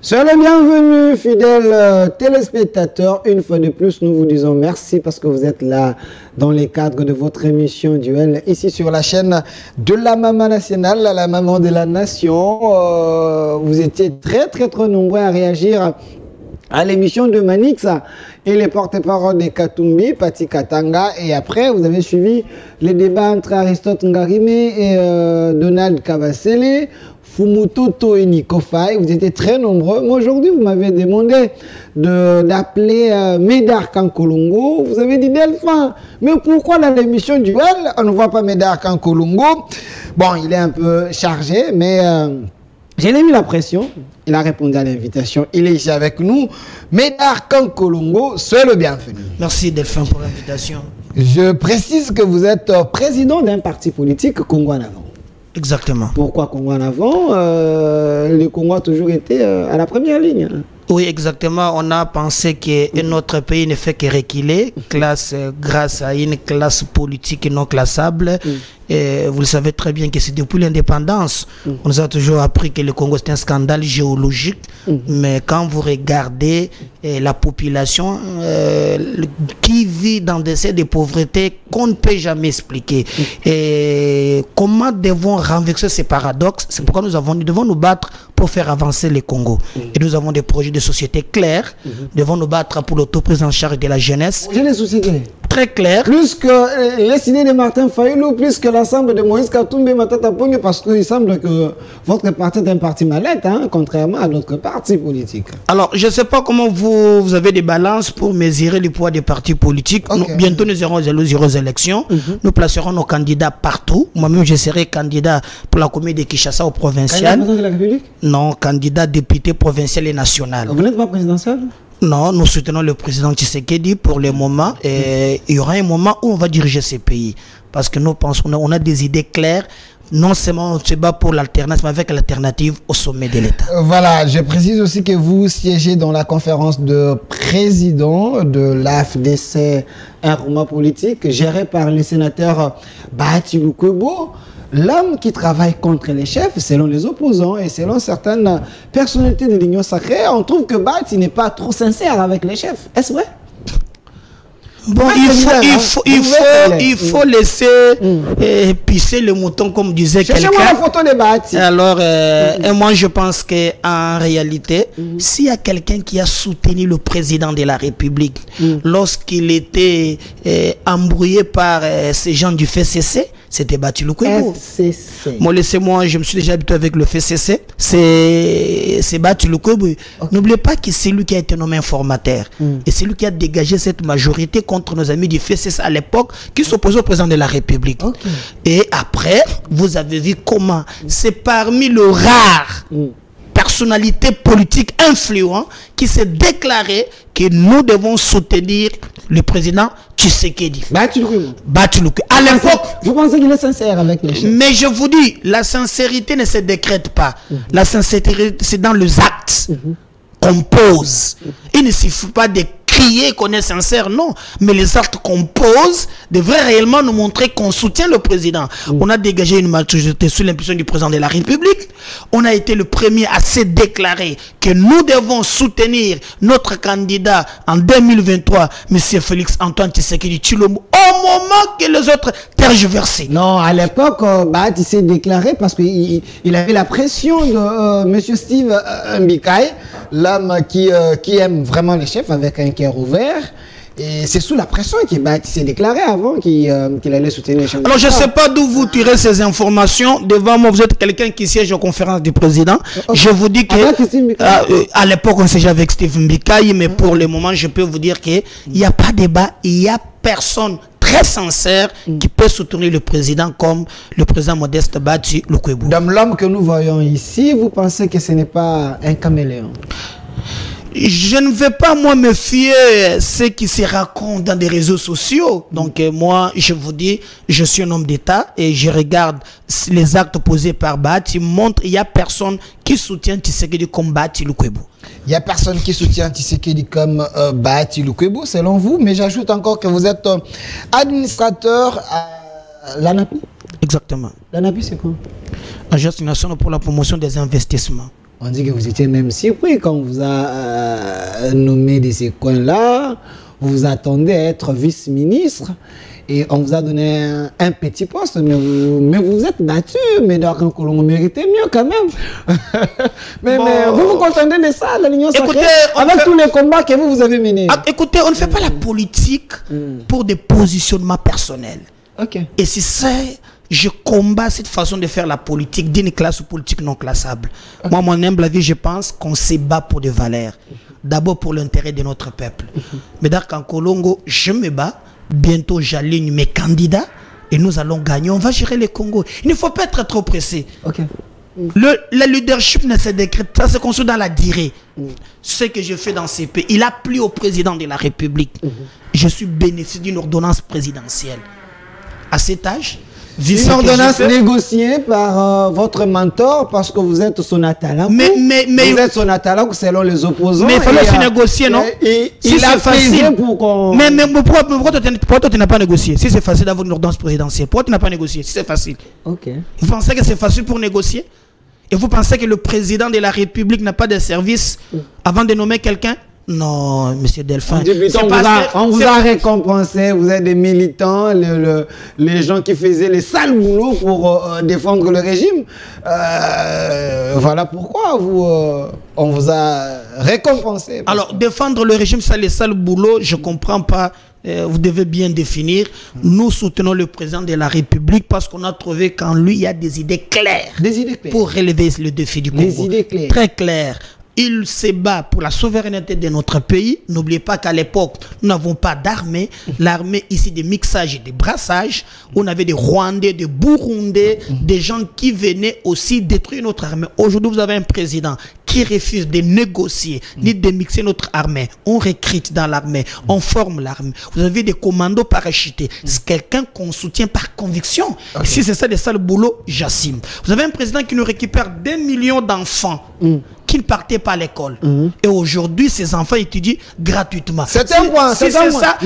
Soyez le bienvenu, fidèles téléspectateurs. Une fois de plus, nous vous disons merci parce que vous êtes là dans le cadre de votre émission Duel, ici sur la chaîne de la Maman Nationale, la Maman de la Nation. Vous étiez très nombreux à réagir à l'émission de Manix et les porte-parole de Katumbi, Pati Katanga. Et après, vous avez suivi les débats entre Aristote Ngarime et Donald Kabasele, Fumutoto et Nico Faye. Vous étiez très nombreux. Moi, aujourd'hui, vous m'avez demandé d'appeler Médard Kankolongo. Vous avez dit Delphin. Mais pourquoi dans l'émission Duel, on ne voit pas Médard Kankolongo? Bon, il est un peu chargé, mais j'ai mis la pression. Il a répondu à l'invitation. Il est ici avec nous. Médard Kankolongo, soyez le bienvenu. Merci Delphin pour l'invitation. Je précise que vous êtes président d'un parti politique, Congo en avant. Exactement. Pourquoi Congo en avant? Le Congo a toujours été à la première ligne. Oui, exactement. On a pensé que notre pays ne fait que reculer grâce à une classe politique non classable. Et vous le savez très bien que c'est depuis l'indépendance. On nous a toujours appris que le Congo c'est un scandale géologique. Mais quand vous regardez la population qui vit dans des essais de pauvreté qu'on ne peut jamais expliquer. Et comment devons renverser ces paradoxes? C'est pourquoi nous devons nous battre pour faire avancer le Congo. Et nous avons des projets de société clairs. Nous devons nous battre pour l'autoprise en charge de la jeunesse. J'ai des sociétés très clair. Plus que les idées de Martin Fayulu, plus que l'ensemble de Moïse Katumbi, Matata Pongue, parce qu'il semble que votre parti est un parti mallette, hein, contrairement à d'autres partis politiques. Alors, je ne sais pas comment vous avez des balances pour mesurer le poids des partis politiques. Okay. Bientôt, nous irons aux élections. Nous placerons nos candidats partout. Moi-même, je serai candidat pour la commune de Kinshasa au provincial. Candidat de la République? Non, candidat député provincial et national. Vous n'êtes pas présidentiel? Non, nous soutenons le président Tshisekedi pour le moment et il y aura un moment où on va diriger ces pays. Parce que nous pensons, on a des idées claires. Non seulement on se bat pour l'alternance, mais avec l'alternative au sommet de l'État. Voilà, je précise aussi que vous siégez dans la conférence de président de l'AFDC, un mouvement politique géré par le sénateur Bahati Lukwebo. L'homme qui travaille contre les chefs, selon les opposants et selon certaines personnalités de l'Union sacrée, on trouve que Bahati n'est pas trop sincère avec les chefs. Est-ce vrai? Bon, il faut laisser pisser le mouton, comme disait quelqu'un. Cherchez-moi la photo de Bahati. Alors, et moi je pense qu'en réalité, s'il y a quelqu'un qui a soutenu le président de la République lorsqu'il était embrouillé par ces gens du FCC, c'était Bahati Lukwebo. Moi, laissez-moi, je me suis déjà habitué avec le FCC. C'est Bahati Lukwebo. N'oubliez pas que c'est lui qui a été nommé informateur. Et c'est lui qui a dégagé cette majorité contre nos amis du FCC à l'époque qui s'opposaient au président de la République. Et après, vous avez vu comment c'est parmi le rare personnalité politique influente qui s'est déclaré que nous devons soutenir le président Tshisekedi. Bahati Lukwebo. À l'époque, vous pensez qu'il est sincère avec les chefs? Mais je vous dis, la sincérité ne se décrète pas. La sincérité, c'est dans les actes qu'on pose. Il ne suffit pas de crier qu'on est sincère, non. Mais les actes qu'on pose devraient réellement nous montrer qu'on soutient le président. On a dégagé une majorité sous l'impulsion du président de la République. On a été le premier à se déclarer que nous devons soutenir notre candidat en 2023, M. Félix Antoine Tshisekedi Tshilombo, au moment que les autres tergiversaient. Non, à l'époque, Bahati s'est déclaré parce qu'il avait la pression de M. Steve Mbikai, l'homme qui aime vraiment les chefs avec un cœur ouvert. Et c'est sous la pression qu'il s'est déclaré avant qu'il allait soutenir les chefs. Alors je ne sais pas d'où vous tirez ces informations. Devant moi, vous êtes quelqu'un qui siège aux conférences du président. Je vous dis que à l'époque, on siégeait avec Steve Mbikai, mais pour le moment, je peux vous dire qu'il n'y a pas de débat, il n'y a personne très sincère qui peut soutenir le président comme le président Modeste Bahati Lukwebo. Dans l'homme que nous voyons ici, vous pensez que ce n'est pas un caméléon? Je ne vais pas moi me fier à ce qui se raconte dans des réseaux sociaux. Donc moi, je vous dis, je suis un homme d'État et je regarde les actes posés par Bahati montrent qu'il n'y a personne qui soutient Tshisekedi comme Bahati Lukwebo. Il n'y a personne qui soutient Tshisekedi comme Bahati Lukwebo, selon vous. Mais j'ajoute encore que vous êtes administrateur à l'ANAPI. Exactement. L'ANAPI, c'est quoi? Agence nationale pour la promotion des investissements. On dit que vous étiez même surpris quand on vous a nommé de ces coins-là. Vous vous attendez à être vice-ministre et on vous a donné un petit poste, mais vous êtes battu, mais donc on méritait mieux quand même. mais vous vous contentez de ça, de l'Union sacrée, avec tous les combats que vous avez menés. Écoutez, on ne fait pas la politique pour des positionnements personnels. Ok. Et c'est ça, je combats cette façon de faire la politique d'une classe politique non classable. Moi, mon humble avis, je pense qu'on se bat pour des valeurs. D'abord pour l'intérêt de notre peuple. Mais dans Kankolongo, je me bats. Bientôt, j'aligne mes candidats et nous allons gagner. On va gérer le Congo. Il ne faut pas être trop pressé. Ok. Le leadership ne se décrète, ça se construit dans la durée. Ce que je fais dans ces pays, il a plu au président de la République. Je suis bénéficiaire d'une ordonnance présidentielle. À cet âge, une ordonnance négociée par votre mentor parce que vous êtes son atalakou. Mais vous êtes son atalakou selon les opposants. Mais il fallait aussi négocier, non? Il a facile pour qu'on... Mais pourquoi tu n'as pas négocié? Si c'est facile d'avoir une ordonnance présidentielle, pourquoi tu n'as pas négocié? Si c'est facile. Ok. Vous pensez que c'est facile pour négocier? Et vous pensez que le président de la République n'a pas de service avant de nommer quelqu'un? Non, monsieur Delphin. On vous a récompensé, vous êtes des militants, les gens qui faisaient les sales boulots pour défendre le régime. Voilà pourquoi on vous a récompensé. Alors, défendre le régime, ça, les sales boulots, je ne comprends pas. Vous devez bien définir. Nous soutenons le président de la République parce qu'on a trouvé qu'en lui, il y a des idées claires. Des idées claires. Pour relever le défi du Congo. Des idées claires. Très claires. Il se bat pour la souveraineté de notre pays. N'oubliez pas qu'à l'époque, nous n'avons pas d'armée. L'armée ici, des mixages et des brassages. On avait des Rwandais, des Burundais, des gens qui venaient aussi détruire notre armée. Aujourd'hui, vous avez un président qui refuse de négocier, ni de mixer notre armée. On recrute dans l'armée, on forme l'armée. Vous avez des commandos parachutés. C'est quelqu'un qu'on soutient par conviction. Okay. Si c'est ça le sale boulot, j'assume. Vous avez un président qui nous récupère 2 millions d'enfants qui ne partaient pas à l'école. Et aujourd'hui, ces enfants étudient gratuitement. C'est un point. Si c'est ça,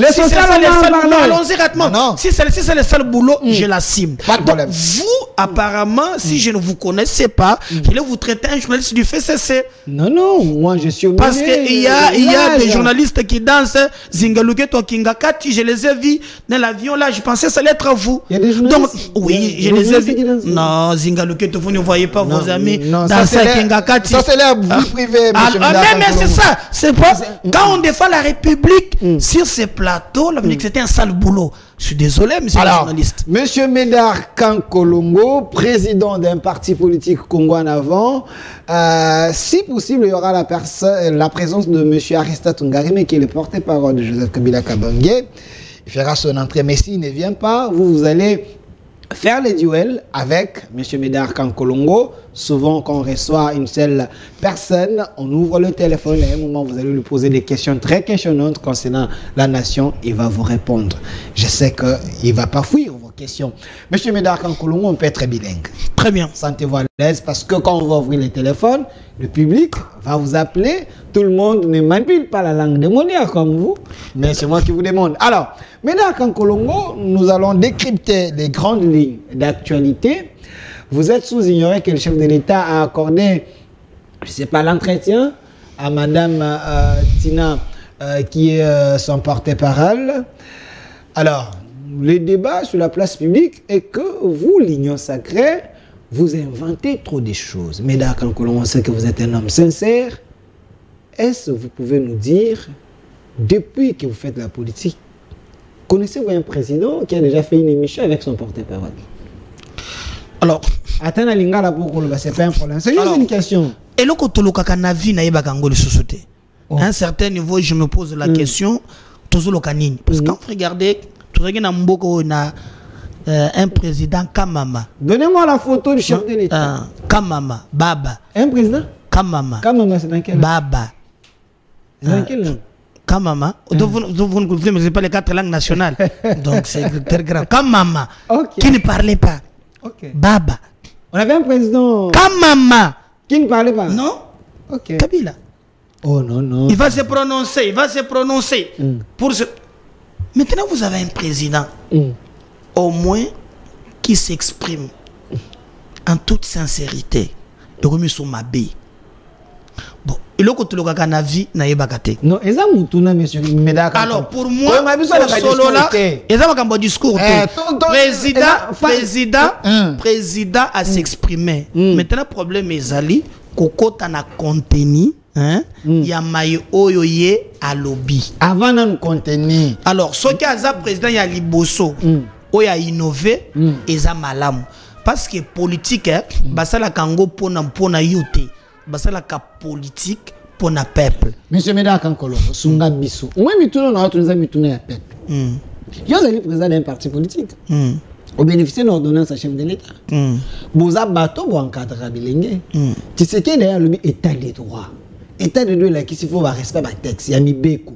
allons-y rapidement. Si c'est le sale boulot, je l'assume. Pas de problème. Vous, apparemment, si je ne vous connaissais pas, je vais vous traiter un journaliste du FCC. Non, moi je suis obligé. Parce qu'il y a des journalistes qui dansent Zingaluke Tokingakati, je les ai vus dans l'avion là, je pensais que ça allait être à vous. Il y a des journalistes. Donc, oui, je les ai vus. Non, Zingaluke, vous ne voyez pas vos amis danser Kingakati. Ça c'est la vie privée, monsieur. Mais c'est ça. C'est pas quand on défend la République sur ces plateaux, là, c'était un sale boulot. Je suis désolé, monsieur le journaliste. Monsieur Médard Kankolongo, président d'un parti politique Congo en avant, si possible, il y aura la présence de monsieur Arista Tungarime, qui est le porte-parole de Joseph Kabila Kabange. Il fera son entrée, mais s'il ne vient pas, vous allez faire les duels avec M. Médard Kankolongo. Souvent, quand on reçoit une seule personne, on ouvre le téléphone et à un moment, vous allez lui poser des questions très questionnantes concernant la nation. Il va vous répondre. Je sais qu'il ne va pas fuir vos questions. M. Médard Kankolongo, on peut être bilingue. Très bien. Sentez-vous à l'aise parce que quand on va ouvrir les téléphones, le public va vous appeler. Tout le monde ne manipule pas la langue démoniaque comme vous, mais c'est moi qui vous demande. Alors, Médard Kankolongo, nous allons décrypter les grandes lignes d'actualité. Vous êtes sous-ignoré que le chef de l'État a accordé, je ne sais pas, l'entretien à Madame Tina, qui est son porte-parole. Alors, le débat sur la place publique est que vous, l'Union sacrée, vous inventez trop de choses. Médard Kankolongo, on sait que vous êtes un homme sincère. Est-ce que vous pouvez nous dire, depuis que vous faites la politique, connaissez-vous un président qui a déjà fait une émission avec son porte-parole? Alors, attends, lingala c'est pas un problème. C'est juste une question. Et le kotoloka kanavi na yeba kango le société. À un certain niveau, je me pose la question, toujours le canine. Parce que quand vous regardez, tu regardes un mboko na un président Kamama. Donnez-moi la photo du chef de l'État. Kamama, Baba. Un président Kamama. Kamama, c'est dans quel langue? Baba. C'est dans quelle langue? Kamama. Vous ne connaissez pas les 4 langues nationales. Donc c'est très grave. Kamama. Qui ne parlait pas. Baba. On avait un président. Kamama. Qui ne parlait pas. Non. Kabila. Oh non. Il va se prononcer. Pour ce... Maintenant, vous avez un président, au moins, qui s'exprime en toute sincérité. De remis sur ma baie. Bon, il a que le na vie na yebakate. Non, eza mutuna monsieur Medaka. Alors pour moi, solo là, eza makambo discours. Président a s'exprimer. Maintenant problème ezali kokota na contenu. Hein? Ya maye oyo ye à lobby. Avant de contenir. Alors, ce qui a président ya liboso, oyo a innové, eza malamu. Parce que politique, basala kango pona yote, basala ka politique pona peuple. Monsieur Medaka Nkolo, sunga biso. Moi mituna na watu nza mituna ya peuple. Yo zali président d'un parti politique. Au bénéficier d'une ordonnance à chef de l'État. Boza bato bo encadrer bilenge. Tu sais que derrière le état des droits. État de droit là qui s'il faut respect ba texte ya mibeko.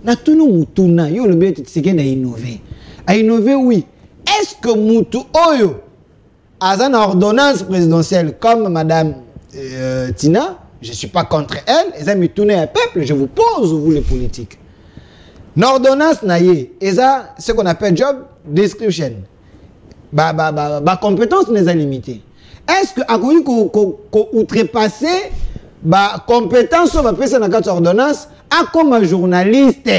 Na tunu mutuna yo le bet tu sais que na innover. A innover oui. Est-ce que mutu oyo a une ordonnance présidentielle comme madame Tina, je suis pas contre elle, et ça me tourne un peuple, je vous pose vous les politiques. L'ordonnance naïe, et ça ce qu'on appelle job description. Ba compétence n'est pas limitée. Est-ce que à cause qu'on outrepasser ba compétence sur la personne dans ordonnance a comme journaliste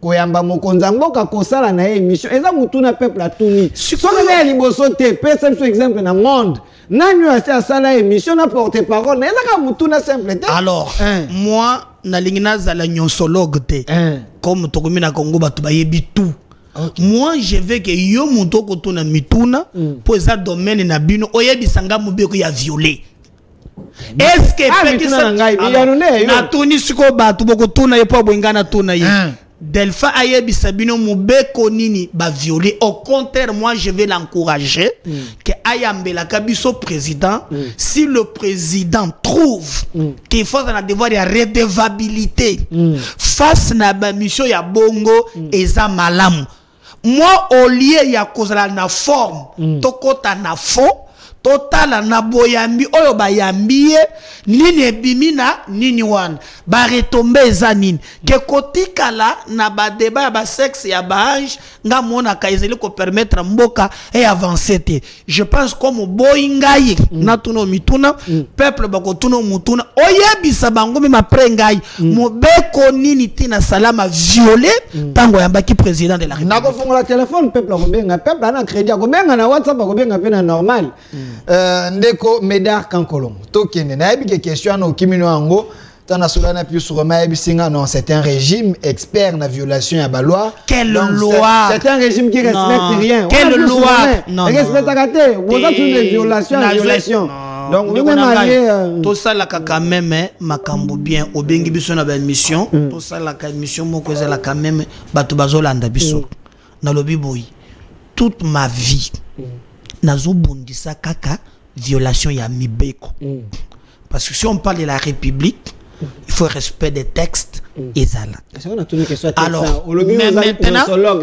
koyamba mokonzango ka kosala na émission eza mutuna peuple atuni soki na liboso te pesa biso exemple na monde nani asa sala émission na porte parole na eza ka mutuna simple te. Alors moi na lingina zala nyonsologue te comme tokomi na Congo batu bayebi tout. Moi je veux que yo muto ko tuna mituna po eza domaine na bino oyebisanga mubeko ya violer. Est-ce que na tuni siko batu boko tuna yepo bwengana tuna ye Delpha ayebi sabino mubeko nini ba violer. Au contraire, moi je vais l'encourager que ayambela kabiso président. Si le président trouve qu'il faut en devoir de redevabilité face na ba mission ya bongo eza malamu. Moi au lieu ya kozala na forme tokota na fond total na boyambi oyo bayambiye nini ebimina nini wana ba retomber eza nini ke kotikala na ba débat ba sexe ya ba âge nga mona ka ezeli ko permettre mboka et avancer te. Je pense comme boyingai na tuno mituna peuple bako tuno mutuna oyebisa bango me après ngai mobeko nini tina salama violer tango yambaki président de la République. Na ko fongola téléphone peuple ko benga peuple ana crédit ko benga na WhatsApp ko benga pena normal. Ndeko Medaka Nkolo tokene na yebi question no kimino ango tana solana plus sur ma singa non c'est un régime expert na violation ya ba loi. Quelle loi? C'est un régime qui respecte rien. Quelle loi? Non respecte kate vous êtes une violation. Donc vous même aller tout ça la quand même makambo bien obengi biso na ba émission tout ça la émission moko za la quand même bato bazolanda biso na lobi boy toute ma vie nazobundisa kaka violation ya mibeko. Parce que si on parle de la République, il faut respect des textes et zala. Alors, maintenant,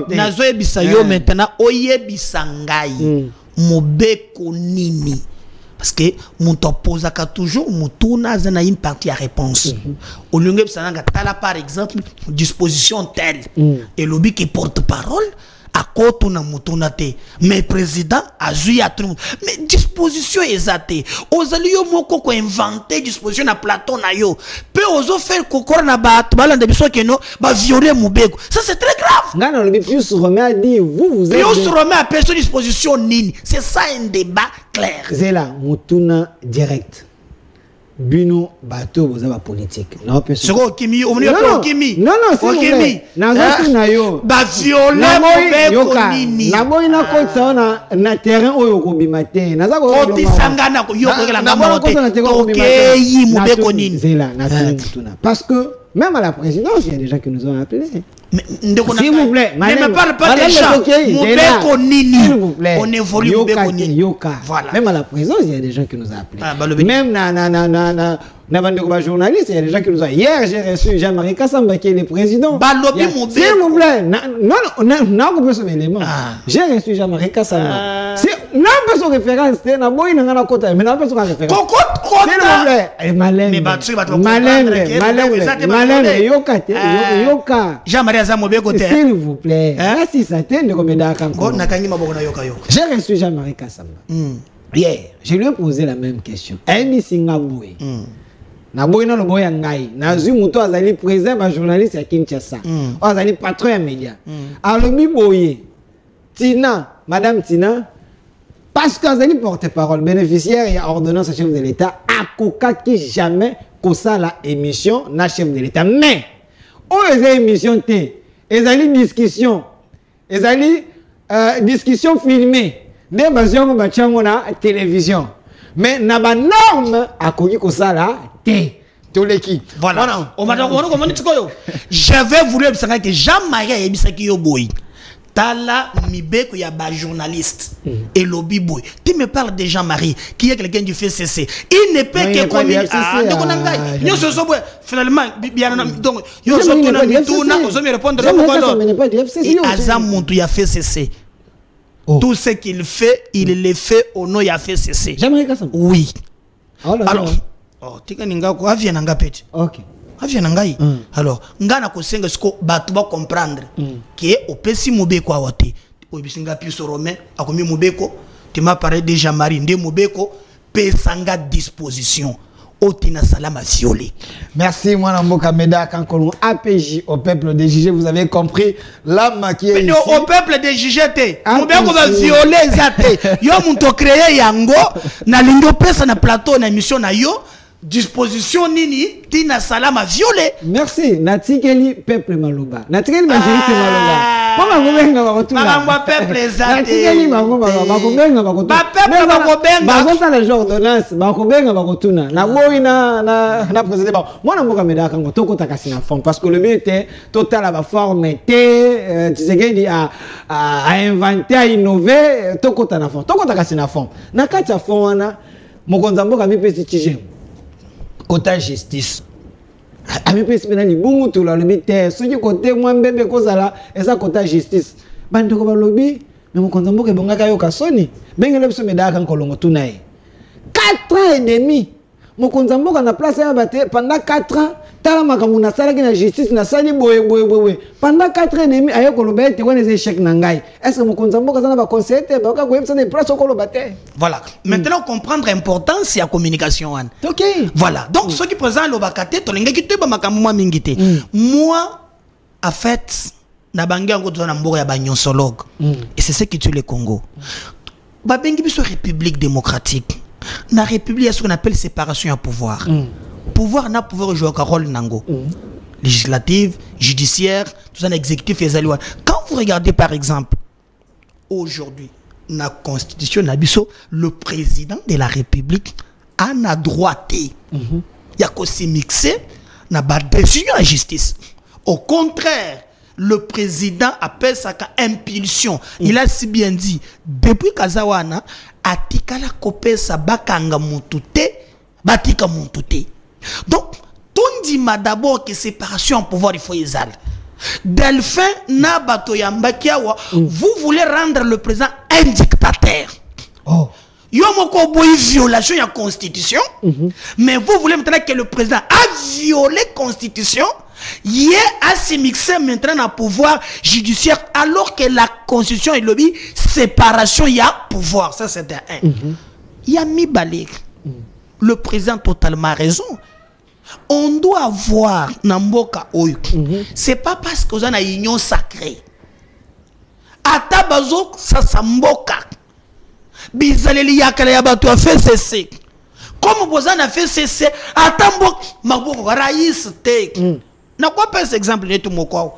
nazoyebisa yo maintenant oyebisa ngai mobeko nini. Parce que mon pose toujours mutuna zana une partie à réponse. Au lieu de ça, par exemple, disposition telle et lobby qui porte parole. À côté na mutuna te mais président a joué à tout mais disposition exacte ozali yo moko ko inventer disposition na Platon na yo pe ozo faire kokora na ba balande biso ke no ba violer mubeko ça c'est très grave ngana le plus remet à dire vous êtes plus remet à personne disposition nini c'est ça un débat clair c'est là mutuna direct Bino bateau vous avez politique non c'est quoi kimi on est kimi non c'est kimi na yo ba violer mobeko nini na boy na ko tsana na terrain oyo ko bimate na za ko tisangana ko yo ko la ngamote okay mobeko nini c'est là na tuna parce que même à la présidence il y a des gens qui nous ont appelés. S'il vous plaît, ne me parle pas des gens. S'il vous plaît, on évolue. Voilà. Même à la présidence, il y a des gens qui nous ont appelés. Même na journaliste, il y a des gens qui nous ont. Hier, j'ai reçu Jean-Marie Kassamba qui est le président. S'il vous plaît, non, on peut se élément. J'ai reçu Jean-Marie Kassamba. Non, on peut se référence. Na boy na ngana kota, mais non, on peut se référence. S'il vous plaît, malin. Yoka. Jean-Marie s'il vous plaît. Si ça t'aide comme Medaka Nkolo. J'ai reçu Jean-Marie Kassamba. Hier, je lui ai posé la même question. Amy Singaboué. na boyina lo boya ngai na zu muto azali président ba journaliste ya Kinshasa azali patron ya média alobi boye Tina madame Tina parce que azali porte-parole bénéficiaire et ordonnance à chef de l'État akoka qui jamais kosa la émission na chef de l'État mais les émissions té ezali discussion discussion filmée des basions bachango na télévision mais na ba norme akoki kosa la té toleki voilà j'avais voulu que Jean-Marie ebisaki yo boy tala mibeko ya ba journaliste et lobby boy tu me parles de Jean-Marie qui est quelqu'un du FCC il ne peut que communiquer finalement donc yo so tona mituna ozomi répondre et azam montu ya FCC tout ce qu'il fait il le fait au nom ya FCC oui alors tika ninga ko avia nanga pete OK avia nangai alors ngana ko senga siko batu ba comprendre que opesi mobeko awate obisinga piso romain akomi mobeko tu m'as parlé de Jean-Marie ndé mobeko pesanga disposition otina salama violé. Merci moi Mboka Meda Kankolon APJ au peuple des JG vous avez compris l'âme qui est ici au peuple des JG té mobeko va violer zate yo muntu créer yango na lindo pesa na plateau na émission na yo disposition nini tina salama violé. Merci natikeli peuple maloba natikeli majorité maloba mama ngobenga bakotuna mama peuple zate natikeli bakobenga bakotuna peuple bakobenga bakota les ordonnances bakobenga bakotuna na boyi na président ba mwana Mboka Meda Kango tokota kasi na forme parce que le but était total à la forme était tu sais qu'il a inventer à innover tokota na forme tokota kasi na forme na kati ya forme wana mokonza mboka mipesi tije côté justice ami pesi pena libungu to la lobi te soki côté moi mbebe kozala eza côté justice bandeko ba lobi mais mokonza mboka bongaka yo kasoni bengele biso Meda Kango longo tunaye 4 ans et demi mokonza mboka na place ya bate pendant 4 ans tala makambo na sala ki na justice na sali boye pendant 4 ans et demi ayo koloba te wana échec na ngai est-ce que mokonza mboka zana ba conseiller te ba ka ko yebisa des places koloba te voilà maintenant comprendre l'importance ya communication wana OK voilà donc ceux qui présent lo bakate to lengeki te ba makambo moi mingite moi en fait na banga ngo na mboka ya banyonsologue et c'est ce qui tue le Congo ba bengi biso république démocratique na république il y a ce qu'on appelle séparation à pouvoir pouvoir n'a pouvoir jouer un rôle nango législative judiciaire tout ça exécutif et zaliwa quand vous regardez par exemple aujourd'hui la constitution nabiso le président de la république a na droité il y a aussi mixé na ba décision à justice au contraire le président appelle ça impulsion il a si bien dit depuis Kazawana atikala kopesa bakanga mutute batika mutute donc tondima d'abord que séparation en pouvoir il faut ezal Delphin na bato ya mbakiawa vous voulez rendre le président un dictateur yo moko boy violation de la constitution mais vous voulez maintenant que le président a violé la constitution il a se mixé maintenant dans le pouvoir judiciaire alors que la constitution est lobby séparation il y a pouvoir ça c'est un il y a mis balek le président totalement raison on doit avoir Namboka Oyo c'est pas parce que vous avez une union sacrée atabazo ça samboka bizaleli yakala ya bato a fait cesser comme vous en a fait cesser atambo maboko raïs te na quoi pas exemple de tout moko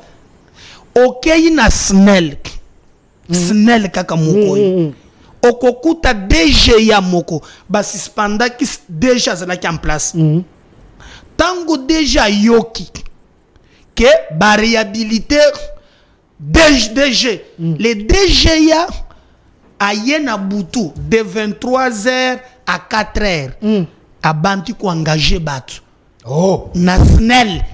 OK na snel snel kaka moko okokuta DG ya moko ba suspenda ki déjà ça en place tango déjà yoki que variabilité DG les DG ya ayena butu de 23h à 4h a bantu ko engager batu na snel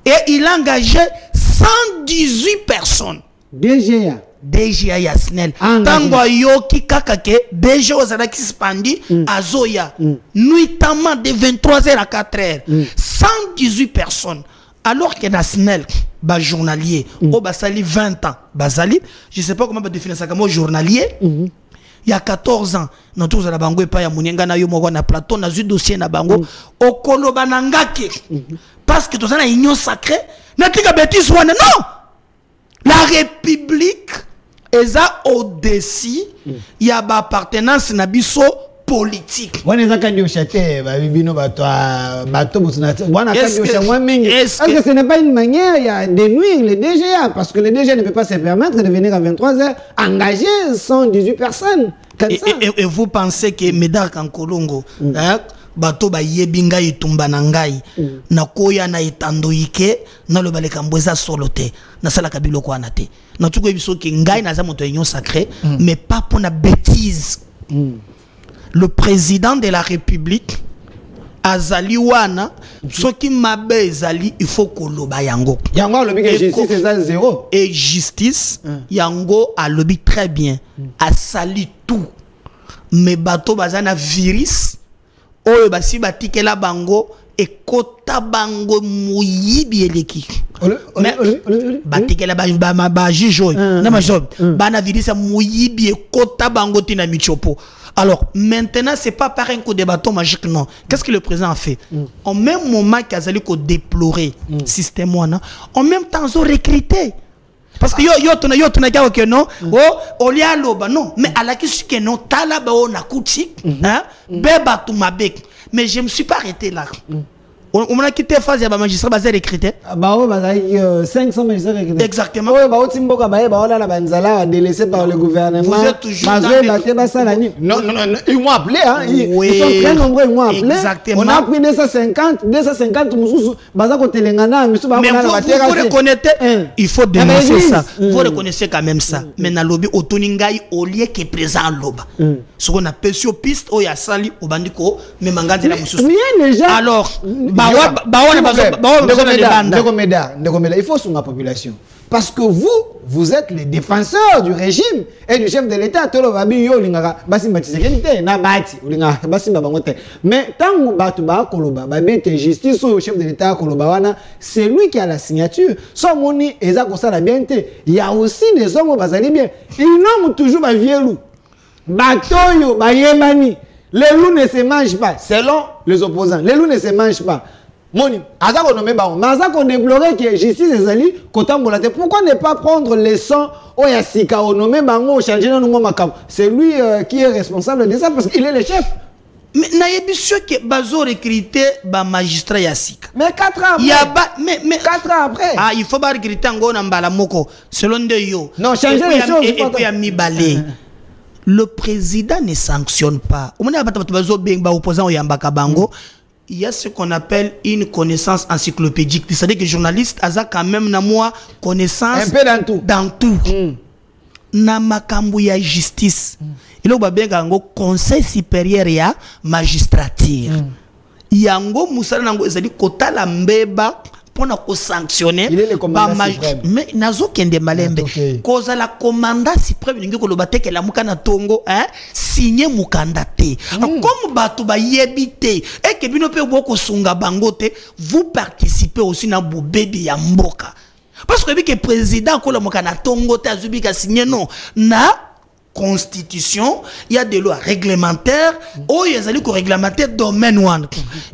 et il a engagé 118 personnes DG ya snel tango yoki kaka ke DG ozala ki spandi azoya nuitamment de 23h à 4h 118 personnes alors que na snel ba journalier au basali 20 ans basali je sais pas comment définir ça comme journalier il y a 14 ans na tous na bango epa ya munyenga na yo moko na plateau na zu dossier na bango okoloba na ngake parce que tozana union sacrée na tika bêtise wana non la république eza au-dessus ya ba appartenance na biso politique. On est d'accord du château, babino bateau boutonate. On a quand du château mingi. Est-ce que ce n'est pas une manière de nuire les DGA parce que le DGA ne peut pas se permettre de venir à 23h engager 118 personnes. Et vous pensez que Médard Kankolongo, bateau ba yebinga itumba na ngai na koya na etandoike na lo baleka mbweza solote na sala kabilo ko anate na tuko biso ke ngai na za moto union sacrée mais pas pour na bêtise. Le président de la République azali wana soki mabe ezali il faut koloba yango yango lobi que justice c'est zéro et justice yango a lobby très bien a sali tout mais bato bazana virus oyo basi batikela bango et kota bango muyibi eleki batikela ba juge na majob bana virus muyibi et kota bango tina michopo. Alors, maintenant, ce n'est pas par un coup de bâton magique, non. Qu'est-ce que le président a fait? En même moment qu'il a déploré le système, en même temps, ils ont recruté. Parce que yo non, oh, non, mais à la question que non, talaba on a couti, hein, beba tout ma bec. Mais je ne me suis pas arrêté là. On a quitté phase ya ba magistrat basé recruté. Ba o 500 magistrats recrutés. Exactement. Oh ba o timboka ba ba la banzala délaissé par le gouvernement. Vous êtes toujours non, ils m'ont appelé hein. Ils sont très nombreux, ils m'ont appelé. Exactement. On a pris 250 mususu baza ko telengana misu ba mais vous reconnaissez, il faut dénoncer ça. Vous reconnaissez quand même ça. Mais na lobby otoningai au lieu que présent loba. Ce qu'on appelle sur piste o ya sali o bandiko mais mangandi la mususu. Alors il faut sur ma population. Parce que vous êtes les défenseurs du régime et du chef de l'État. Mais tant que justice au chef de l'État, c'est lui qui a la signature. Il y a aussi des hommes qui bien. Ils n'ont toujours pas vieux loup. Batoyo, bayemani. Les loups ne se mangent pas, selon les opposants. Les loups ne se mangent pas. Moni, azako nommé baron, mais azako déplorer que justice ezali kotambolate. Pourquoi ne pas prendre les sons au yasika au nommé bango changer dans nous makam? C'est lui qui est responsable de ça parce qu'il est le chef. Mais nayebi sûr que bazo recruter ba magistrat yasika. Mais 4 ans après. Il y a mais 4 ans après. Ah, il faut pas recruter ngo na mbala moko selon de yo. Non, changer les choses. Et puis ya mi balé. Le président ne sanctionne pas. Il y a ce qu'on appelle une connaissance encyclopédique. C'est-à-dire que les journalistes ont quand même connaissance un peu dans tout. Dans tout. Na makambu ya justice. Il y a un conseil supérieur ya magistrature. Yango musala nango ezali kota la mbeba pour nous sanctionner. Il est le commandant suprême. Mais nazo kende malembe. Cause la commandant suprême ningi ko lobate ke la mukana tongo hein signer mukandate. Comme batu ba yebite et que bino pe boko sunga bangote, vous participez aussi na bobebi ya mboka. Parce que le président ko la mukana tongo te azubi ka signer non na constitution, il y a des lois réglementaires, il y a des lois réglementaires domaine 1.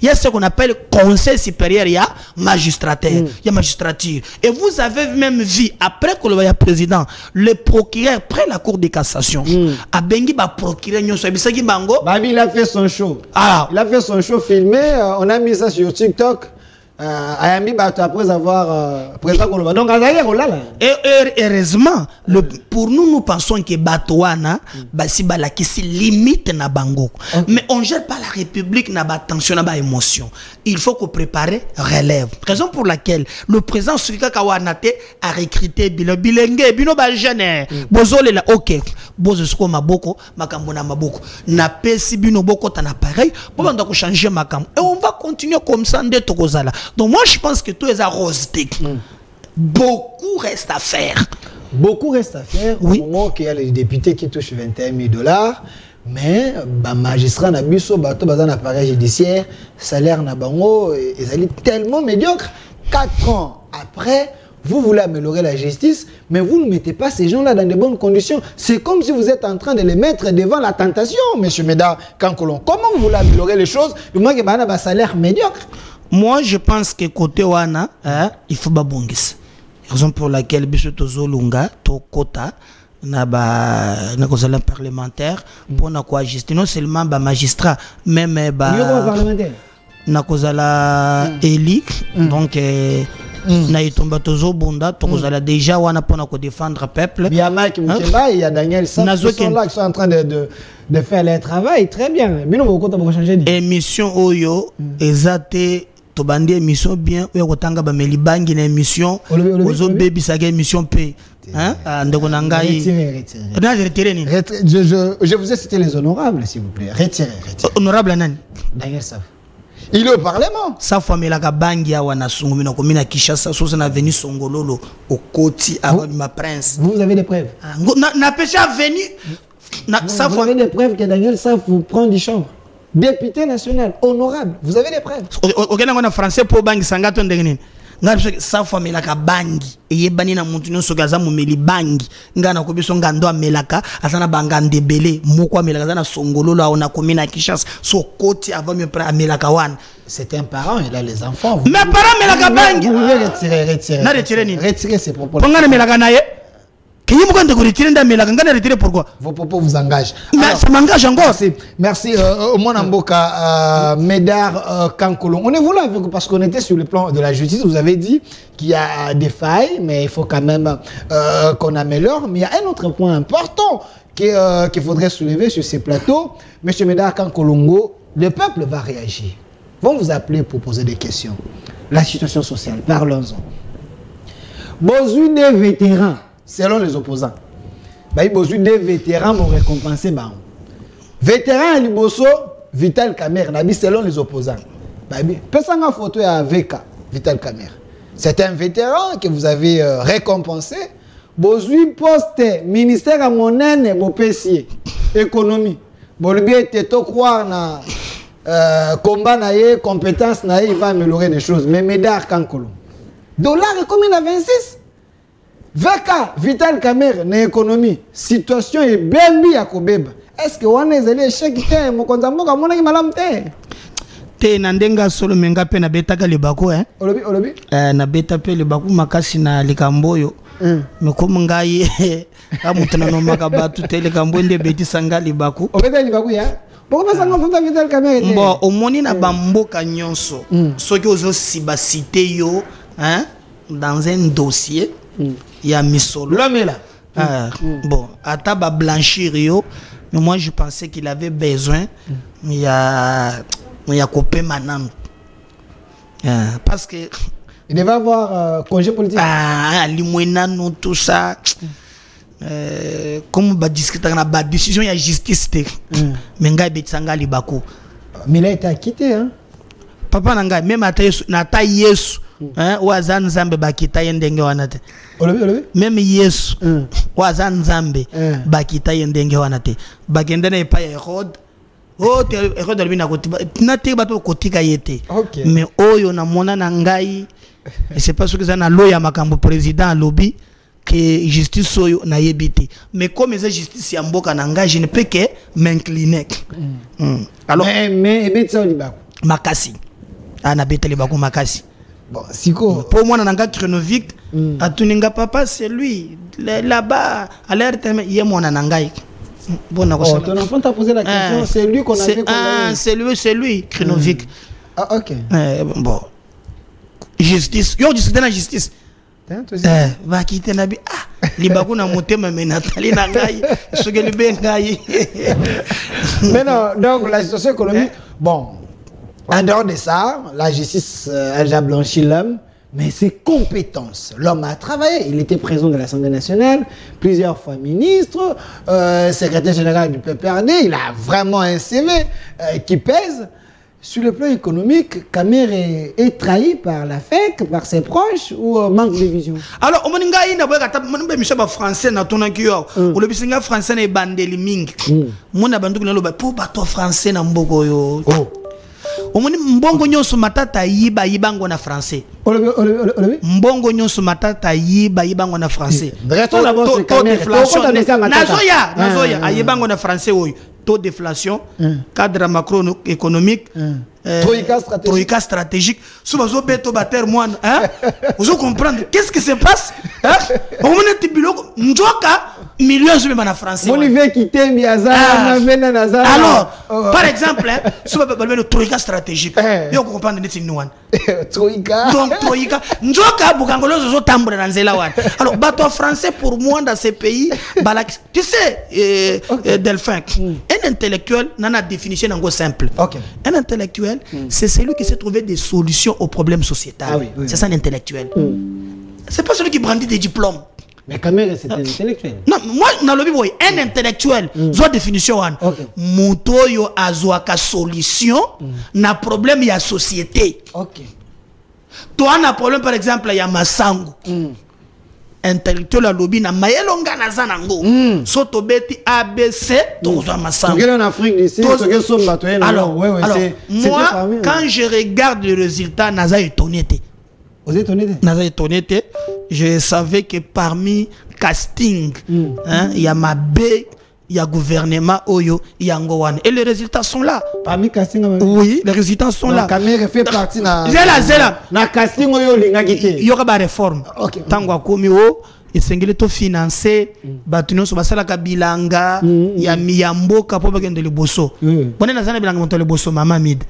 Il y a ce qu'on appelle conseil supérieur, il y a magistrature, il y a magistrature. Et vous avez même vu, après que le président, le procureur, après la cour de cassation, a bengi ba procureur, il a fait son show. Ah. Il a fait son show filmé, on a mis ça sur TikTok. Ayambi après avoir président Koloba. Donc heureusement, pour nous pensons que Batouana basi balakisi limite na bango. Mais on gère pas la République na ba tension na ba émotion. Il faut qu'on prépare relève. Raison pour laquelle le président Sulika Kawanate a recruté Bilenge bino ba jeune. Bozole la OK. Bozo sko maboko makambo na maboko. Na pesi bino boko tan appareil pour on doit changer makambo. Et on va continuer comme ça ndé tokozala. Donc moi je pense que tout est à rose. Beaucoup reste à faire. Beaucoup reste à faire. Oui. Au moment qu'il y a les députés qui touchent 21 000 $, mais les magistrats na biso bato bazan appareil judiciaire, salaire na bango, ils allaient tellement médiocre. 4 ans après, Vous voulez améliorer la justice, mais vous ne mettez pas ces gens-là dans de bonnes conditions. C'est comme si vous êtes en train de les mettre devant la tentation, M. Médard Kankolon. Comment vous voulez améliorer les choses? Le moins que un salaire médiocre. Moi, je pense que côté Wana, il faut babongis. Raison pour laquelle Bishop Tozolunga, Tokota, na cause parlementaire pour na quoi justice non seulement ba magistrat même parlementaire na cause la éli donc na itomba tozo bunda to cause la déjà wana pour na ko défendre peuple. Il y a Mike Mukeba et il y a Daniel Sam qui sont là qui sont en train de faire leur travail très bien. Bino beaucoup de changer émission oyo ezate to bandi émission bien oyo kotanga ba melibangi na émission ozo baby saga émission p hein ndeko nangai je vous ai cité les honorables s'il vous plaît. Retirez. Honorable nani Daniel Sam il est au parlement sa famille la bangi ya wana sungu na komina Kishasa so na venu Songololo au Koti avant ma prince. Vous avez des preuves na péché venu na sa vous avez des preuves que Daniel Sam vous prend du champ. Député national, honorable, vous avez des preuves. Ok, on a français pour bangi sangato ndengeni. Nga sa famille la bangi eyebani na muntu nyonso gaza mumeli bangi nga na kobiso ngando amelaka asana bangande belé moko amelaka na Songololo ona komina Kishasa so Koti avant me prendre amelaka wana. C'est un parent, il a les enfants. Mes parents amelaka bangi. Vous pouvez retirer. Na retirer ni. Retirer ses propos. Pongana amelaka na ye. Pourquoi vos propos vous engagent. Mais ça m'engage encore. Merci mon amboka Médard Kankolon. On est venu avec parce qu'on était sur le plan de la justice. Vous avez dit qu'il y a des failles, mais il faut quand même qu'on améliore. Mais il y a un autre point important qu'il faudrait soulever sur ces plateaux. Monsieur Médard Kankolongo, le peuple va réagir. Vont vous appeler pour poser des questions. La situation sociale, parlons-en. Besoin des vétérans. Selon les opposants, il y a besoin des vétérans pour récompenser. Vétéran à Liboso, Vital Kamerhe, selon les opposants. Personne n'a photo avec Vital Kamerhe. C'est un vétéran que vous avez récompensé. Besoin poste ministère à monnaie et PC économie. Bolibé teto croire na combat na ye compétence na il va améliorer les choses. Mais Médard Kankolon. Dollar est combien à 26? Veka Vital Kamerhe na économie situation est bien à Kobeba. Est-ce que on est allé échec te mokonza mboka mona ki malamu te na ndenga solo menga pe na betaka lebako olobi na beta pe lebako makasi na likamboyo me comme ngai amutana no makabatu te likambo nde beti sanga libako obeta libako ya pourquoi ça ngofunda Vital Kamerhe bon omoni na bamboka nyonso soki ozo siba cité yo dans un dossier il y a Misolo. L'homme est là. Bon, à taba blanchir yo, mais moi je pensais qu'il avait besoin. Il y a coupé maintenant. Parce que il devait avoir congé politique. Limoinano tout ça. Comme on discuter dans la décision il y a justice. Mais ngai betsanga libako. Mais il a été acquitté hein. Papa nanga même ata Yesu. Wazan Zambe bakita yendenge wanate. Même Yesu wazan Zambe bakita yendenge wanate. Bakendana epa Herod. Oh Herod alibina kotiba. Nate bato kotika yete. Mais oyo na mona na ngai. C'est pas ce que ça na loya makambo président lobby que justice oyo na yebite. Mais comme c'est justice ya mboka na ngai je ne peux que m'incliner. Alors mais ebetsa libako. Makasi. Ana betele bako makasi. Bon, Siko. Pour moi, dans Krenovic, à Tuninga Papa, c'est lui. Là-bas, à l'air, il y a mon anangaï. Bon, ton enfant t'a posé la question, c'est lui qu'on a fait condamner. C'est lui, Krenovic. Ah, ok. Bon. Justice. Yo, discuter la justice. Va quitter Nabi. Ah, les bagou na monté, mais Nathalie Nangaï. Ce que le bengaï. Mais non, donc la situation économique, bon. En dehors de ça, la justice a déjà blanchi l'homme, mais ses compétences. L'homme a travaillé, il était président de l'Assemblée nationale, plusieurs fois ministre, secrétaire général du PPRD, il a vraiment un CV qui pèse. Sur le plan économique, Kamerhe est trahi par la FEC, par ses proches ou manque de vision? Alors, on a français na tonakio, ou le bisinga français na bandeli ming. Mon abandu na loba pour bato français na mboko yo. omoni mbongo nyonso matata yiba yibango na français. Mbongo nyonso matata yiba yibango na français. Taux d'inflation. Nazoya ayibango na français oyo. Taux d'inflation, cadre macroéconomique, troïka stratégique. Souvent, vous comprenez qu'est-ce qui se passe? Millions de français. Alors, par exemple, le troïka stratégique. Vous comprenez donc, troïka. Alors, bateau français pour moi dans ces pays, tu sais, Delphin. Un intellectuel n'a pas de définition simple. Un intellectuel, c'est celui qui sait trouver des solutions aux problèmes sociétaux. C'est ça un intellectuel. C'est pas celui qui brandit des diplômes. Mais quand même, c'est un intellectuel. Non, moi, dans le Bible, un intellectuel, soit définition. Montoyo a une solution, na problème, il y a société. Toi, on a problème, par exemple, il y a Massango. Intellectuel à lobby na mayelonga na zanango soto beti ABC tozo masamba en Afrique d'ici alors moi quand je regarde le résultat naza étonné. Vous êtes étonné? Naza étonné, je savais que parmi casting il y a ma B, il y a gouvernement Oyo, il y a Ngowan et les résultats sont là. Parmi casting oui, les résultats sont là. Kamere fait partie na na casting Oyo linga kité. Il y aura ba réforme. Tango komi o esengeli to financer batuno so basala ka bilanga ya miyamboka po bakende liboso. Bonne na zana bilanga monto liboso mama mid.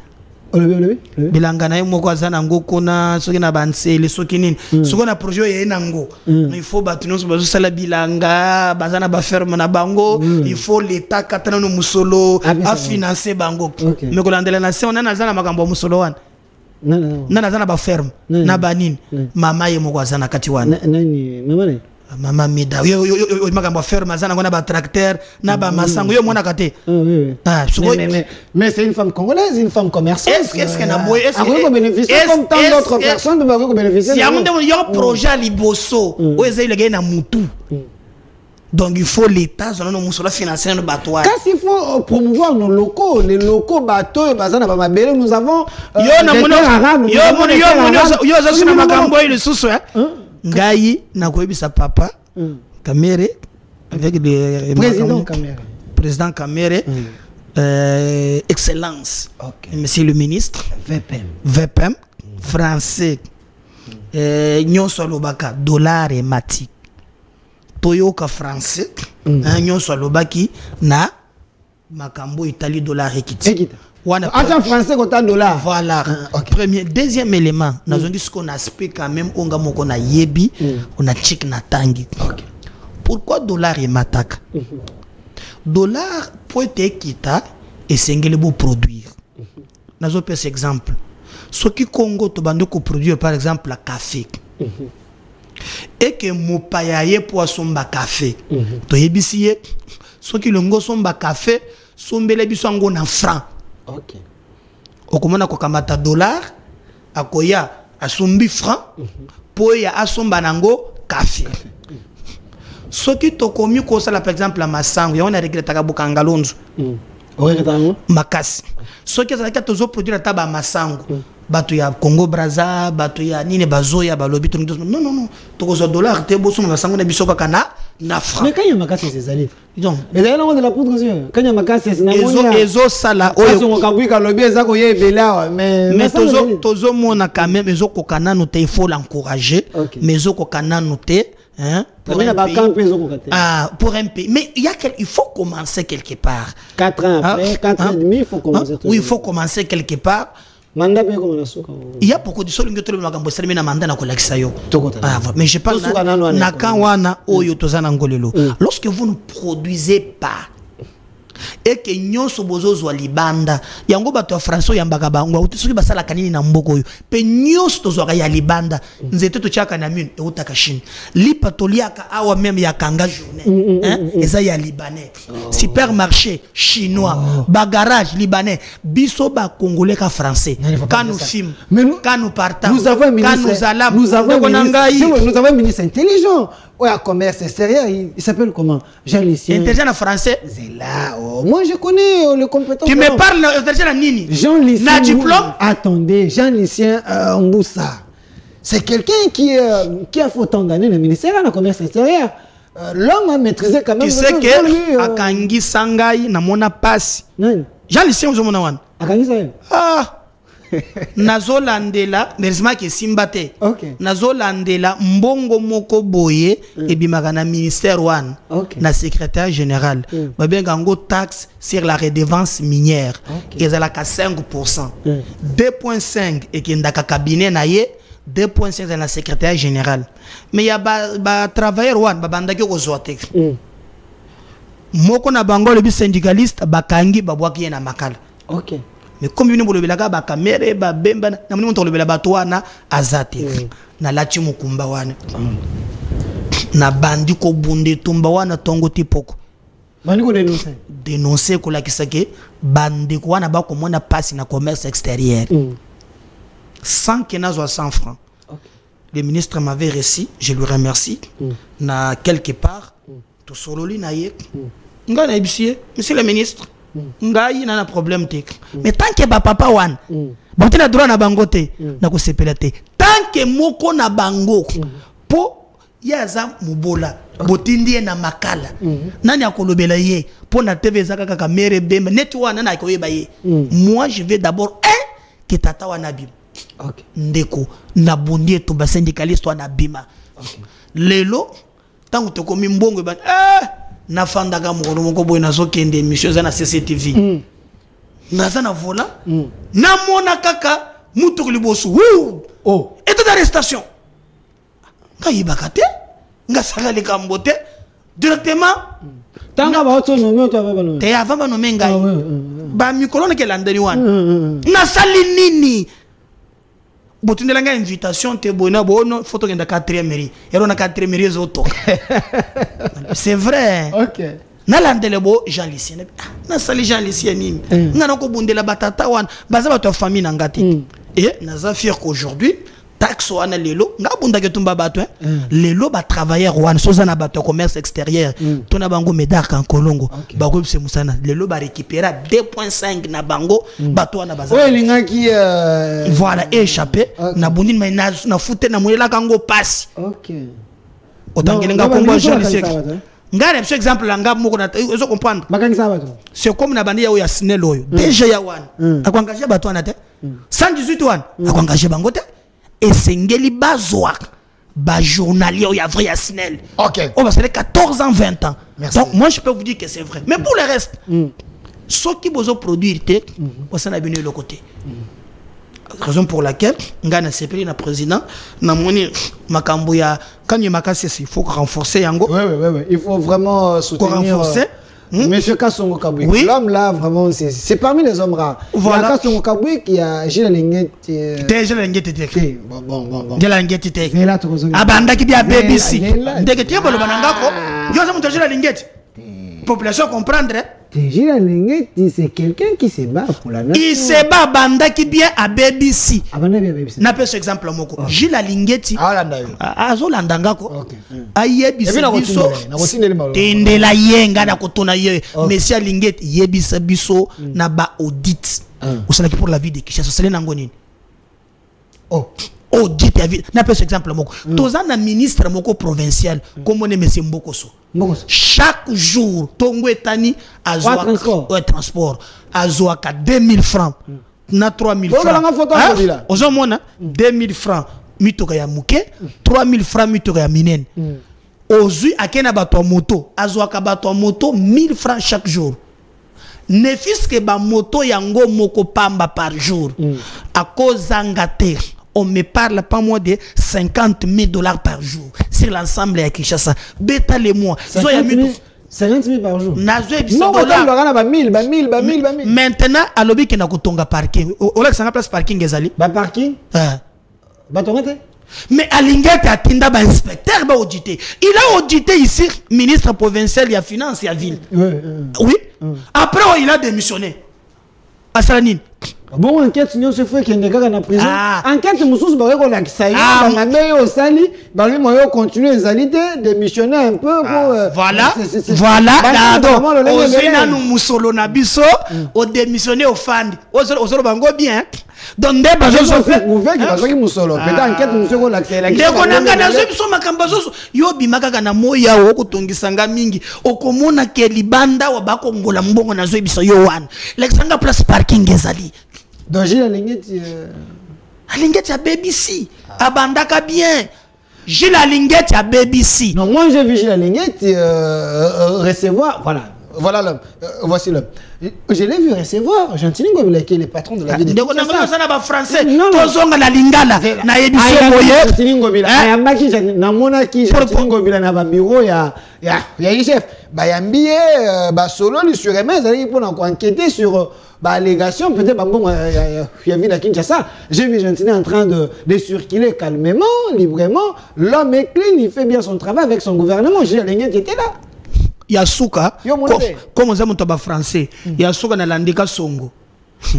Bilanga na yemo kwa zana ngoko na soki na bansele soki nini soko na projet ye nango il faut batuno so bazo sala bilanga bazana ba ferme na bango il faut l'état katana no musolo a financer bango mais ko landela na se on na zana makambo musolo wana na zana ba ferme na banini mama yemo kwa zana kati wana nani mama ne mama mida yo makambo ferme zana ngona ba tracteur na ba masango yo mona kate mais c'est une femme congolaise, une femme commerçante. Est-ce qu'elle a moyen est-ce bénéficier comme tant d'autres personnes de va bénéficier? Si y a un projet à Liboso où ils le gagnent à Moutou. Donc il faut l'État, selon nos moussola financiers, nos bateaux. Quand il faut promouvoir nos locaux, les locaux bateaux, nous avons Ngayi na papa Kamere avec le président Kamere excellence monsieur le ministre VPM français nyonso lobaka dollar et mati toyoka français nyonso lobaki na makambo Italie dollar ekiti en français quand dollar. Voilà. Premier, deuxième élément, nous avons dit ce qu'on aspect quand même, on a yebi, on a tchik na tangi. Pourquoi dollar et matak? Dollar pour être équitable et s'engagez pour produire. Nous avons pris cet exemple. Ce qui Congo to bande ko produire par exemple la café. Et que mo payaye poisson ba café. To yebisiye ce qui longo son ba café, sombele biso ngo na franc. Okomona ko kamata dollar akoya asumbi franc po ya asomba nango café soki to komi ko sala par exemple la masango ya on a regretta ka bukanga lonzo makasi soki za ka tozo produire taba masango bato ya Congo Brazza bato ya nini bazoya balobi to non to dollar te boso masango na biso ka na franc mais quand il y a makasi c'est ça donc mais là on de la poudre quand il y a makasi c'est na ezo sala oyo kabwika lobi ezako ye bela mais tozo mona quand même ezo kokana no te il faut l'encourager mais ezo kokana no te hein pour un pays mais il faut commencer quelque part 4 ans après 4 ans et demi il faut commencer oui il faut commencer quelque part. Il y a beaucoup de choses qui sont en mandat mais je parle lorsque vous ne produisez pas et que nyonso bozo zwa libanda yango bato français yambaka bango utusuki basala kanini na mboko yo pe nyonso tozwa ya libanda nzete to chaka na mine e utaka Chine lipatoliaka awa même ya kanga journée eza ya libanais supermarché chinois bagarage libanais biso ba congolais ka français quand nous filmons quand nous partons quand nous allons nous avons un ministre intelligent à commerce extérieur, il s'appelle comment? Jean-Lucien. Intelligent en français. C'est là. Oh. Moi, je connais les compétences. Tu me parles intelligent en nini? Jean-Lucien. Na diplôme? Attendez, Jean-Lucien Mboussa. C'est quelqu'un qui a fait autant d'années le ministère de commerce extérieur. L'homme a maîtrisé quand même. Tu sais que Akangi Sangai na mona passe. Jean-Lucien Ozomona wan. Akangi Sangai. Ah. Nazolandela, nersima ke simbate. Okay. Nazolandela mbongo moko boye ebimaka na ministère wan. Na secrétaire général. Babenga ngo taxe sur la redevance minière. Ezalaka 5%. 2.5 ekendaka cabinet na ye. 2.5 dans la secrétaire général. Mais il y a ba travailleur wan babandaki kozwate. Moko na bango le syndicaliste bakangi babwaki na makala. OK. Mais comme nous bolobela ba kamere ba bemba na moni monto lobela bato wana azate. Na lati mukumba wana. Na bandi ko bunde tumba wana tongo tipoko. Bandi ko dénoncer. Dénoncer ko la kisake bandi ko wana ba ko mona passe na commerce extérieur. 100 kenazo à 100 francs. Le ministre m'avait reçu, je lui remercie. Na quelque part, tout sololi na ye. Nga na ibisier, monsieur le ministre. Nga yi na problème tek. Mais tant que ba papa wan, ba tena droit na bangote, na ko sepela te. Tant que moko na bango, po yaza mubola, botindi na makala. Nani akolobela ye, po na TV zaka kaka mere bemba, net wana na koyeba ye. Moi je vais d'abord que tata wana bim. Okay. Ndeko na bondi to ba syndicaliste wana bima. Lelo tangu to komi mbongo ba na fandaka mukolo moko boy na zokende émission za na CCTV. Naza na vola na mona kaka mutu libosu. Oh, état d'arrestation. Kayiba kate nga sala le kambote directement tanga ba oto no to ba no. Te avamba no menga. Ba mikolo na kelandani wana. Na sali nini? Botundelanga invitation te bona bono photo kenda 4e mairie ero na 4e mairie zo toka. C'est vrai. OK. Na landele bo Jean-Lucien na sali Jean-Lucien nini ngana ko bundela batata wana baza bato famille na ngati et naza fier qu'aujourd'hui taxe wana lelo nga bunda ke tumba bato lelo ba travailleur wana soza na bato commerce extérieur tona bango medar kan kolongo ba ko se musana lelo ba récupérer 2.5 na bango bato wana baza linga ki voilà échappé na bundin mais na fouté na moyela kango passe. OK. Otangele nga kombo Jean-Lucien ngare par exemple nga moko na ozo comprendre bakangisa bato c'est comme na bandi ya oya Snell oyo déjà ya wana akwangaje bato wana te 118 wana akwangaje bango te esengeli bazwa ba journalier oya vrai ya Snell. OK. On va faire 14 ans 20 ans. Merci. Donc moi je peux vous dire que c'est vrai mais pour le reste ceux qui besoin produire te on s'en a bien le côté. Raison pour laquelle ngana sepeli na président na moni makambo ya kanyo makasi il faut renforcer yango. Oui, il faut vraiment soutenir renforcer Monsieur Kassongo Kaboué. Oui. L'homme là vraiment c'est parmi les hommes rares. Voilà. Kassongo Kaboué qui a Gilles Lenguet Gilles Lenguet te bon. Gilles Lenguet te Mais là tu reçois. abanda ki dia BBC ndeke tie bolo banangako yo za muto Gilles Lenguet population comprendre. Gilles Lenguet c'est quelqu'un qui se bat pour la nation. Il se bat banda ki bien à BBC. Abanda bien BBC. Na pe exemple moko. Gilles Lenguet azo landangako. Ayebisa biso. Tendela yenga na kotona ye. Monsieur Lenguet yebisa biso na ba audit. Osala ki pour la vie de Kinshasa sele nango nini. Audit ya vie. Na pe exemple moko. Toza na ministre moko provincial comme on est monsieur Mbokoso. Chaque jour, Tongo Etani a transport. A 2000 francs. Na 3000 francs. Ozo mona 2000 francs. Mitoka ya muke. 3000 francs mitoka ya minen. Ozui akena bato moto. Azoaka bato moto 1000 francs chaque jour. Ne fils que ba moto yango moko pamba par jour. A cause angate. On me parle pas moins de 50 000 $ par jour sur l'ensemble de Kinshasa. Bêta les mois. 50 000 par jour. Non, maintenant, à l'objet qui n'a pas de parking. On a 100 place parking ezali. Ba parking? Ba tongete? Mais à l'ingénieur a tinda ba inspecteur ba audité. Il a audité ici ministre provincial de la finance et la ville. Oui. Après il a démissionné. À Salanine. Bon, enquête, sinon, c'est fait qu'il y a des en prison. Enquête, Moussous, bah, on a ça y est, on a mis au sali, bah, lui, moi, on continue les alités, démissionner un peu. Voilà, voilà, donc, on nous moussolo na biso, on démissionner au fan, on se bango bien. Donc, des bases sont fait. Vous faites que vous moussolo, peut-être enquête, monsieur, on a créé la question. Dès qu'on a gagné, ceux qui sont makambazo, yo bimaka kana moya, oko tongisanga mingi, okomona ke libanda, wabako ngola mbongo na zoe biso yo wan. L'exanga place parking ezali. Donc, Gilles Alingeti. Alingeti à BBC. Abandaka bien. Gilles Alingeti à BBC. Non, moi j'ai vu Gilles Alingeti recevoir. Voilà l'homme. Voici l'homme. Je l'ai vu recevoir Gentini Ngobila qui est le patron de la ville de Kinshasa. On a français. Tozonga na lingala. Na yebiso boye. Gentini Ngobila. Ayambaki na monaki Gentini Ngobila na ba bureau ya chef. Ba yambié ba solo li sur mais allez pour enquêter sur allégation, peut-être il y a vu la Kinshasa. J'ai vu Gentini en train de circuler calmement, librement. L'homme est clean, il fait bien son travail avec son gouvernement. J'ai l'ingé qui était là. Yasuka, comme on dit français, Yasuka na landika songo.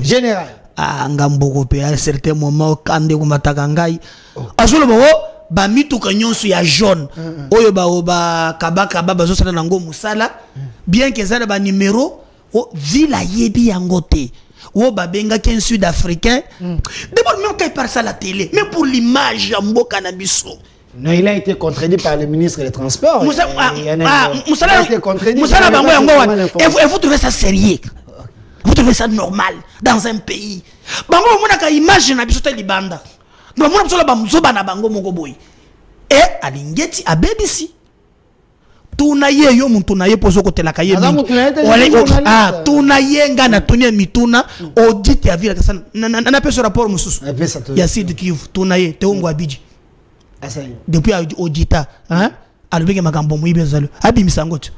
Général. Ah, ngamboko pe à certains moments kande kumataka ngai. Azolo bo ba mituka nyonso ya jaune. Oyo ba kabaka baba zo sala nango musala. Bien que ça ba numéro o ville yebi yangote o babenga qu'un sud-africain d'abord même quand il passe à la télé mais pour l'image mboka na biso non il a été contredit par le ministre des Transports il a été contredit et vous trouvez ça sérieux vous trouvez ça normal dans un pays bango mona ka image na biso te libanda donc mona biso ba mzoba na bango moko boy et Alingeti a BBC tunaye yo mutunaye pozo kotela kaye tunaye ngana tunie mituna audit ya vile sana na pesa rapport mususu ya Sud Kivu tunaye teongo abiji depuis audita hein alobeke makambo muibe zalo abimisa ngoto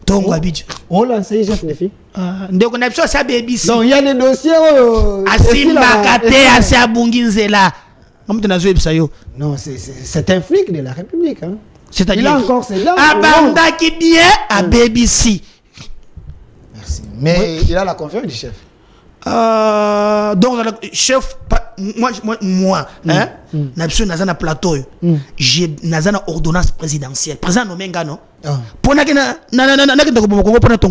teongo abiji on lance chef de fille ndeko na biso sa BBC donc il y a des dossiers asimba kate asa bunginzela amutu na zo ebisa yo non c'est un flic de la République hein. C'est-à-dire, il a encore ses dents. Abanda qui bien à BBC. Merci. Mais il a la confiance du chef. Donc, le chef, moi, hein, n'absolu n'a plateau. J'ai n'a ordonnance présidentielle. Président nommé non. Pour na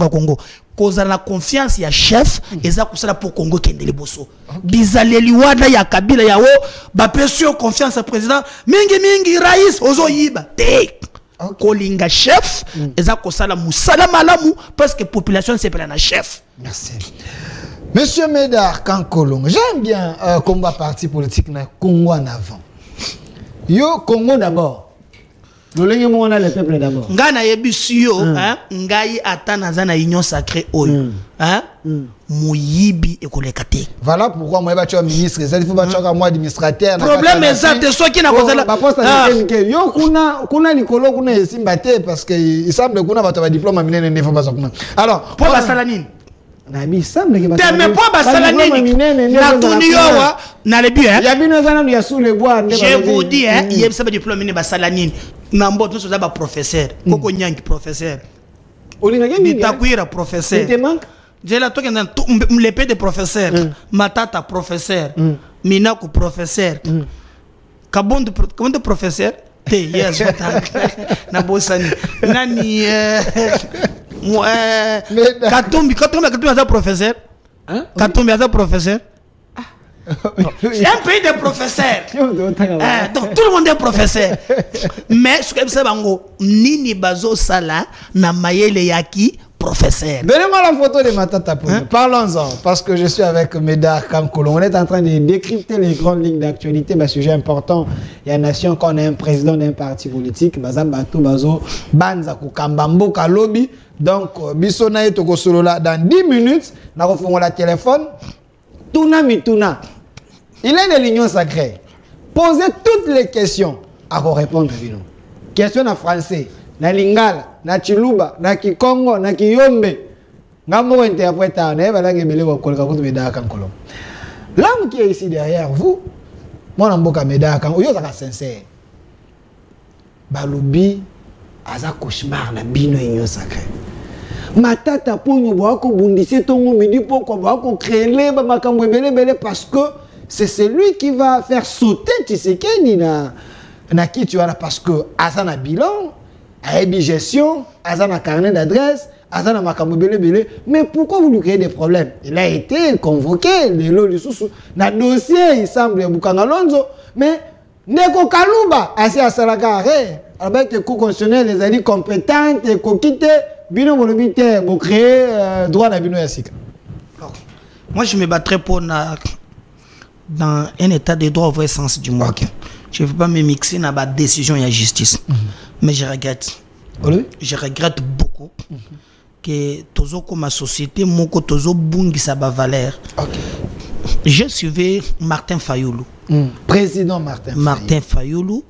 Congo, cause la confiance ya chef et ça kusala pour Congo kendele bosso. Bizaleli wada ya Kabila ya o ba pression confiance au président mingi rais ozo yiba te. Kolinga chef et ça kusala musala malamu parce que population c'est pas na chef. Merci. Monsieur Médard Kankolong, j'aime bien combat parti politique na Congo en avant. Yo Congo d'abord. Le peuple d'abord. Ngana yebisio hein ngai atana zana union sacrée oyo hein muyibi ekolekate. Voilà pourquoi moi ba ministre, ça il faut ba moi administrateur. Problème exact de soit qui na kozala. Yo kuna likolo kuna esimbate parce que il semble kuna ba diplôme à minene ne faut pas ça. Alors pour la salanine il semble que mais pas basalanini na tuniyowa na le bien ya bino zana ya sous le bois je vous dis hein il y a ça diplôme ni basalanini na mboto so za ba professeur koko nyangi professeur bitakwira professeur je la toke na mlepe de professeur matata professeur minaku professeur kabondo professeur te yes na bosani nani Katumbi est professeur. Katumbi est professeur. C'est un pays de professeurs. Donc tout le monde est professeur. Mais ce que c'est bango nini bazo sala na mayele yaki professeur. Donnez-moi la photo de Matata pour nous. Parlons-en parce que je suis avec Médard Kankolong. On est en train de décrypter les grandes lignes d'actualité, un sujet important. Il y a une nation qu'on a un président d'un parti politique, Bazambatou Bazo Banza Kambambo Kalobi. Donc Bissona et Tokosolola dans 10 minutes, nous refons la téléphone. Tuna mituna. Il est de l'union sacrée. Posez toutes les questions à répondre. Question en français. Na lingala, na chiluba, na kikongo, na kiyombe. Ngamo interpréta, na eba langue mele wa kolka kutu Médard Kankolong. L'homme qui est ici derrière vous, mon amboka Médard Kankolong, yo saka sincère. Balobi aza cauchemar na bino union sacrée. Matata Ponyo Boako Bundisi Tongo Midi Poko Boako créer Bamakambo Bele parce que c'est celui qui va faire sauter Tshisekedi na qui tu as parce que Azana bilan, a gestion, Azana carnet d'adresse, Azana Makambo Bele. Mais pourquoi vous lui créez des problèmes? Il a été convoqué, le dossier, il semble Bukangalonzo, mais Neko Kaluba, assez à Salakare, avec les cours constitutionnels, les alliés compétents, et Kokite, Bino Molobite, vous créez droit à Bino Yassika. Moi, je me battrai pour dans un état de droit au vrai sens du mot. Okay. Je ne veux pas me mixer dans la décision et la justice. Mais je regrette. Oui? Je regrette beaucoup que Tozo comme société, Moko Tozo Bungi Saba valeur. Okay. J'ai suivi Martin Fayoulou. Président Martin Fayoulou.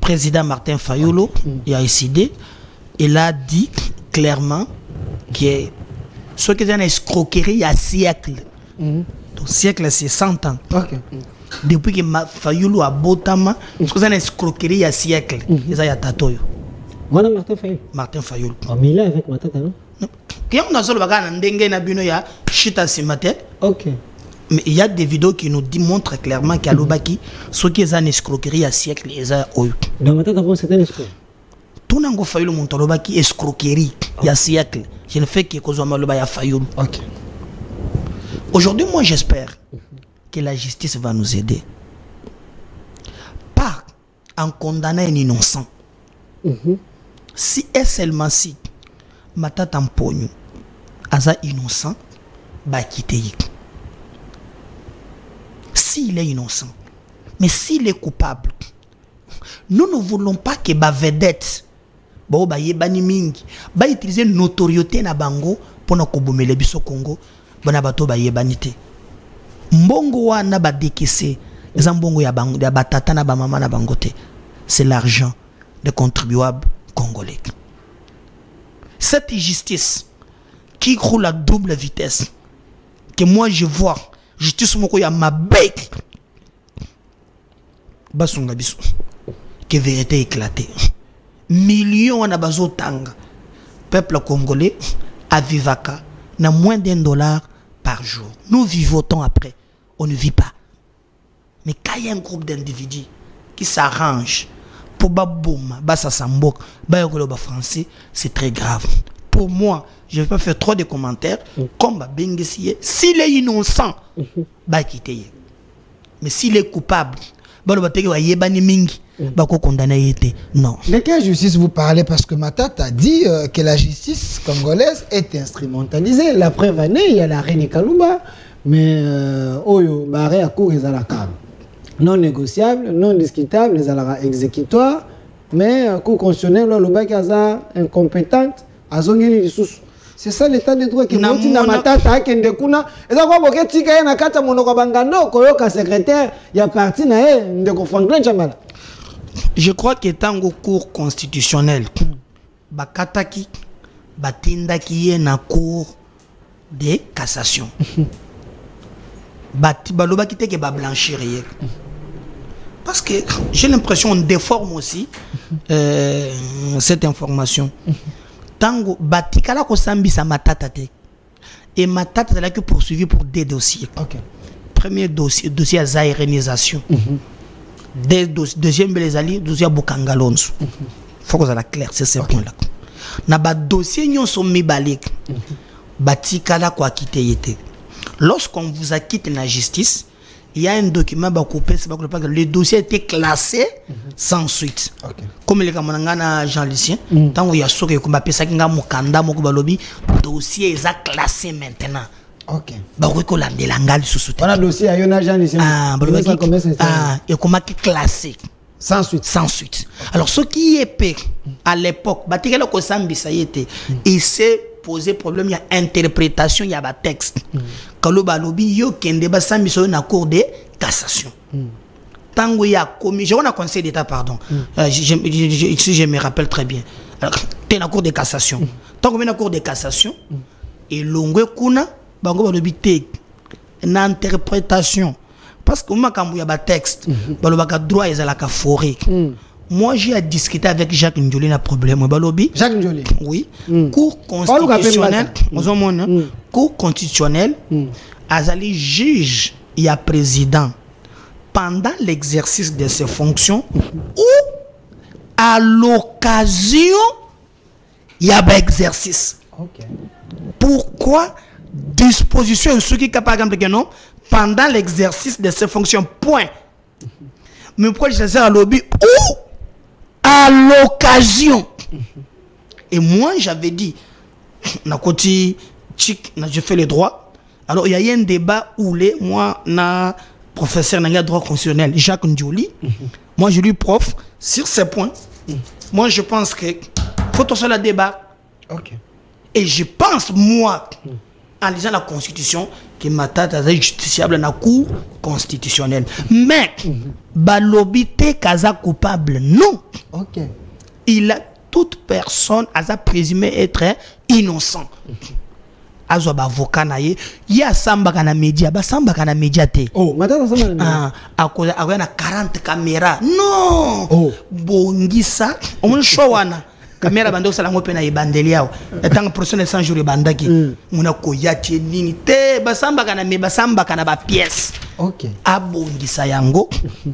Président Martin Fayoulou, il a décidé. Il a dit clairement que ce qui est une escroquerie il y a siècle. Donc, siècle, c'est 100 ans. Okay. Depuis que Fayoulou a Botama, ce qui est une escroquerie il y a siècle. Il y a Tatoyo. Voilà Martin Fayoulou. Oh, mais il est avec Matata, non? Ok. Mais il y a des vidéos qui nous montrent clairement qu'il y a l'Obaki, ce qui est une escroquerie il y a siècle. Dans Matata, c'est un escroc. Tout le monde Fayoulou montre l'Obaki escroquerie il y a siècle. Je ne fais que Kozoma ya Fayoulou. Ok. Aujourd'hui, moi j'espère que la justice va nous aider. Pas en condamnant un innocent. Si et seulement si Matata Mpogno aza innocent, bah quitter. S'il est innocent, mais s'il est coupable, nous ne voulons pas que ba vedette ba yebani mingi ba utiliser notoriété na bango pour na kobomele biso Congo bana bato ba yebanité mbongo wana ba décaisser les mbongo ya bango ya batata na ba mama na bangote, c'est l'argent des contribuables congolais. Cette justice qui roule à double vitesse que moi je vois justice moko ya mabek basunga biso que vérité éclatée. Millions na bazotanga peuple congolais à vivaka na moins d'$1 par jour. Nous vivotons après, on ne vit pas. Mais quand il y a un groupe d'individus qui s'arrangent pour baboum, basa sambok, ba français, c'est très grave. Pour moi, je ne vais pas faire trop de commentaires. Comme Bengesie, s'il est innocent, bah quitter. Mais s'il est coupable, bah condamné. Non. De quelle justice vous parlez? Parce que Matata a dit que la justice congolaise est instrumentalisée. La preuve année, il y a la reine Kaluba, mais Oyo, barré à court, ils ont la carte. Non négociable, non discutable, les alara exécutoires, mais cour constitutionnel, le bac incompétente, c'est ça l'état de droit qui monte dans Matata Kende Kuna. Et donc, on va dire que na kata monoko bangando, koyoka secrétaire, il y a parti na ndeko Franklin Chamala. Je crois que tango cour constitutionnel, bakataki, batindaki ye na cour de cassation. Baloba qui te ba blanchir. Parce que j'ai l'impression qu'on déforme aussi cette information. Tango batikala ko sambi sa Matata te. Et Matata là que poursuivi pour des dossiers. Okay. Premier dossier à zaïrenisation. Deuxième les alliés, dossier à Bukangalonzo. Faut que ça la clair, c'est ce point là. Na ba dossier nyon so mibalik. Batikala ko akite yete. Lorsqu'on vous acquitte la justice, il y a un document que le dossier a été classé sans suite. Okay. Comme les camarades Jean-Lucien, tant qu'il y a ce que le dossier est classé maintenant. Ok. On a dossier à Yona Jean-Lucien. Et comment classé sans suite. Sans suite. Alors ce qui est pire à l'époque, il s'est posé problème, il y a interprétation, il y a un texte. Quand le yo kende ba sambi so na cour de cassation. Tango ya commis, j'ai un conseil d'état pardon. Si je me rappelle très bien. Alors, tu es na cour de cassation. Tango na cour de cassation et longwe kuna bango balobi te na interprétation parce que moi quand il y a un texte, baloba ka droit ezala ka forêt. moi j'ai à discuter avec Jacques Ndioli un problème balobi. Jacques Ndioli. Oui. Cour constitutionnelle. Cour constitutionnelle. Azali juge et a président pendant l'exercice de ses fonctions ou à l'occasion il y a un exercice. Okay. Pourquoi disposition ce qui est capable de non pendant l'exercice de ses fonctions point. Mais pourquoi je sais à lobby ou à l'occasion. Et moi j'avais dit na côté je fais le droit. Alors il y a eu un débat où moi na professeur dans le droit constitutionnel Jacques Ndioli, moi je lui prof sur ces points. Moi je pense que faut tout ça le débat. OK. Et je pense moi en lisant la constitution que ma tata est justiciable dans la cour constitutionnelle. Mais balobité kaza coupable non. OK. Il a toute personne a présumé être innocent. Azo ba avocat na ye ya samba kana media ba samba kana media te. Oh matata samba na akola na 40 caméras non. Oh bongisa on show wana caméra bando sala ngope na ibandeli yao etanga professionnel 100 jours bandaki muna ko yatie nini te ba samba kana ba pièce. OK. Abongisa yango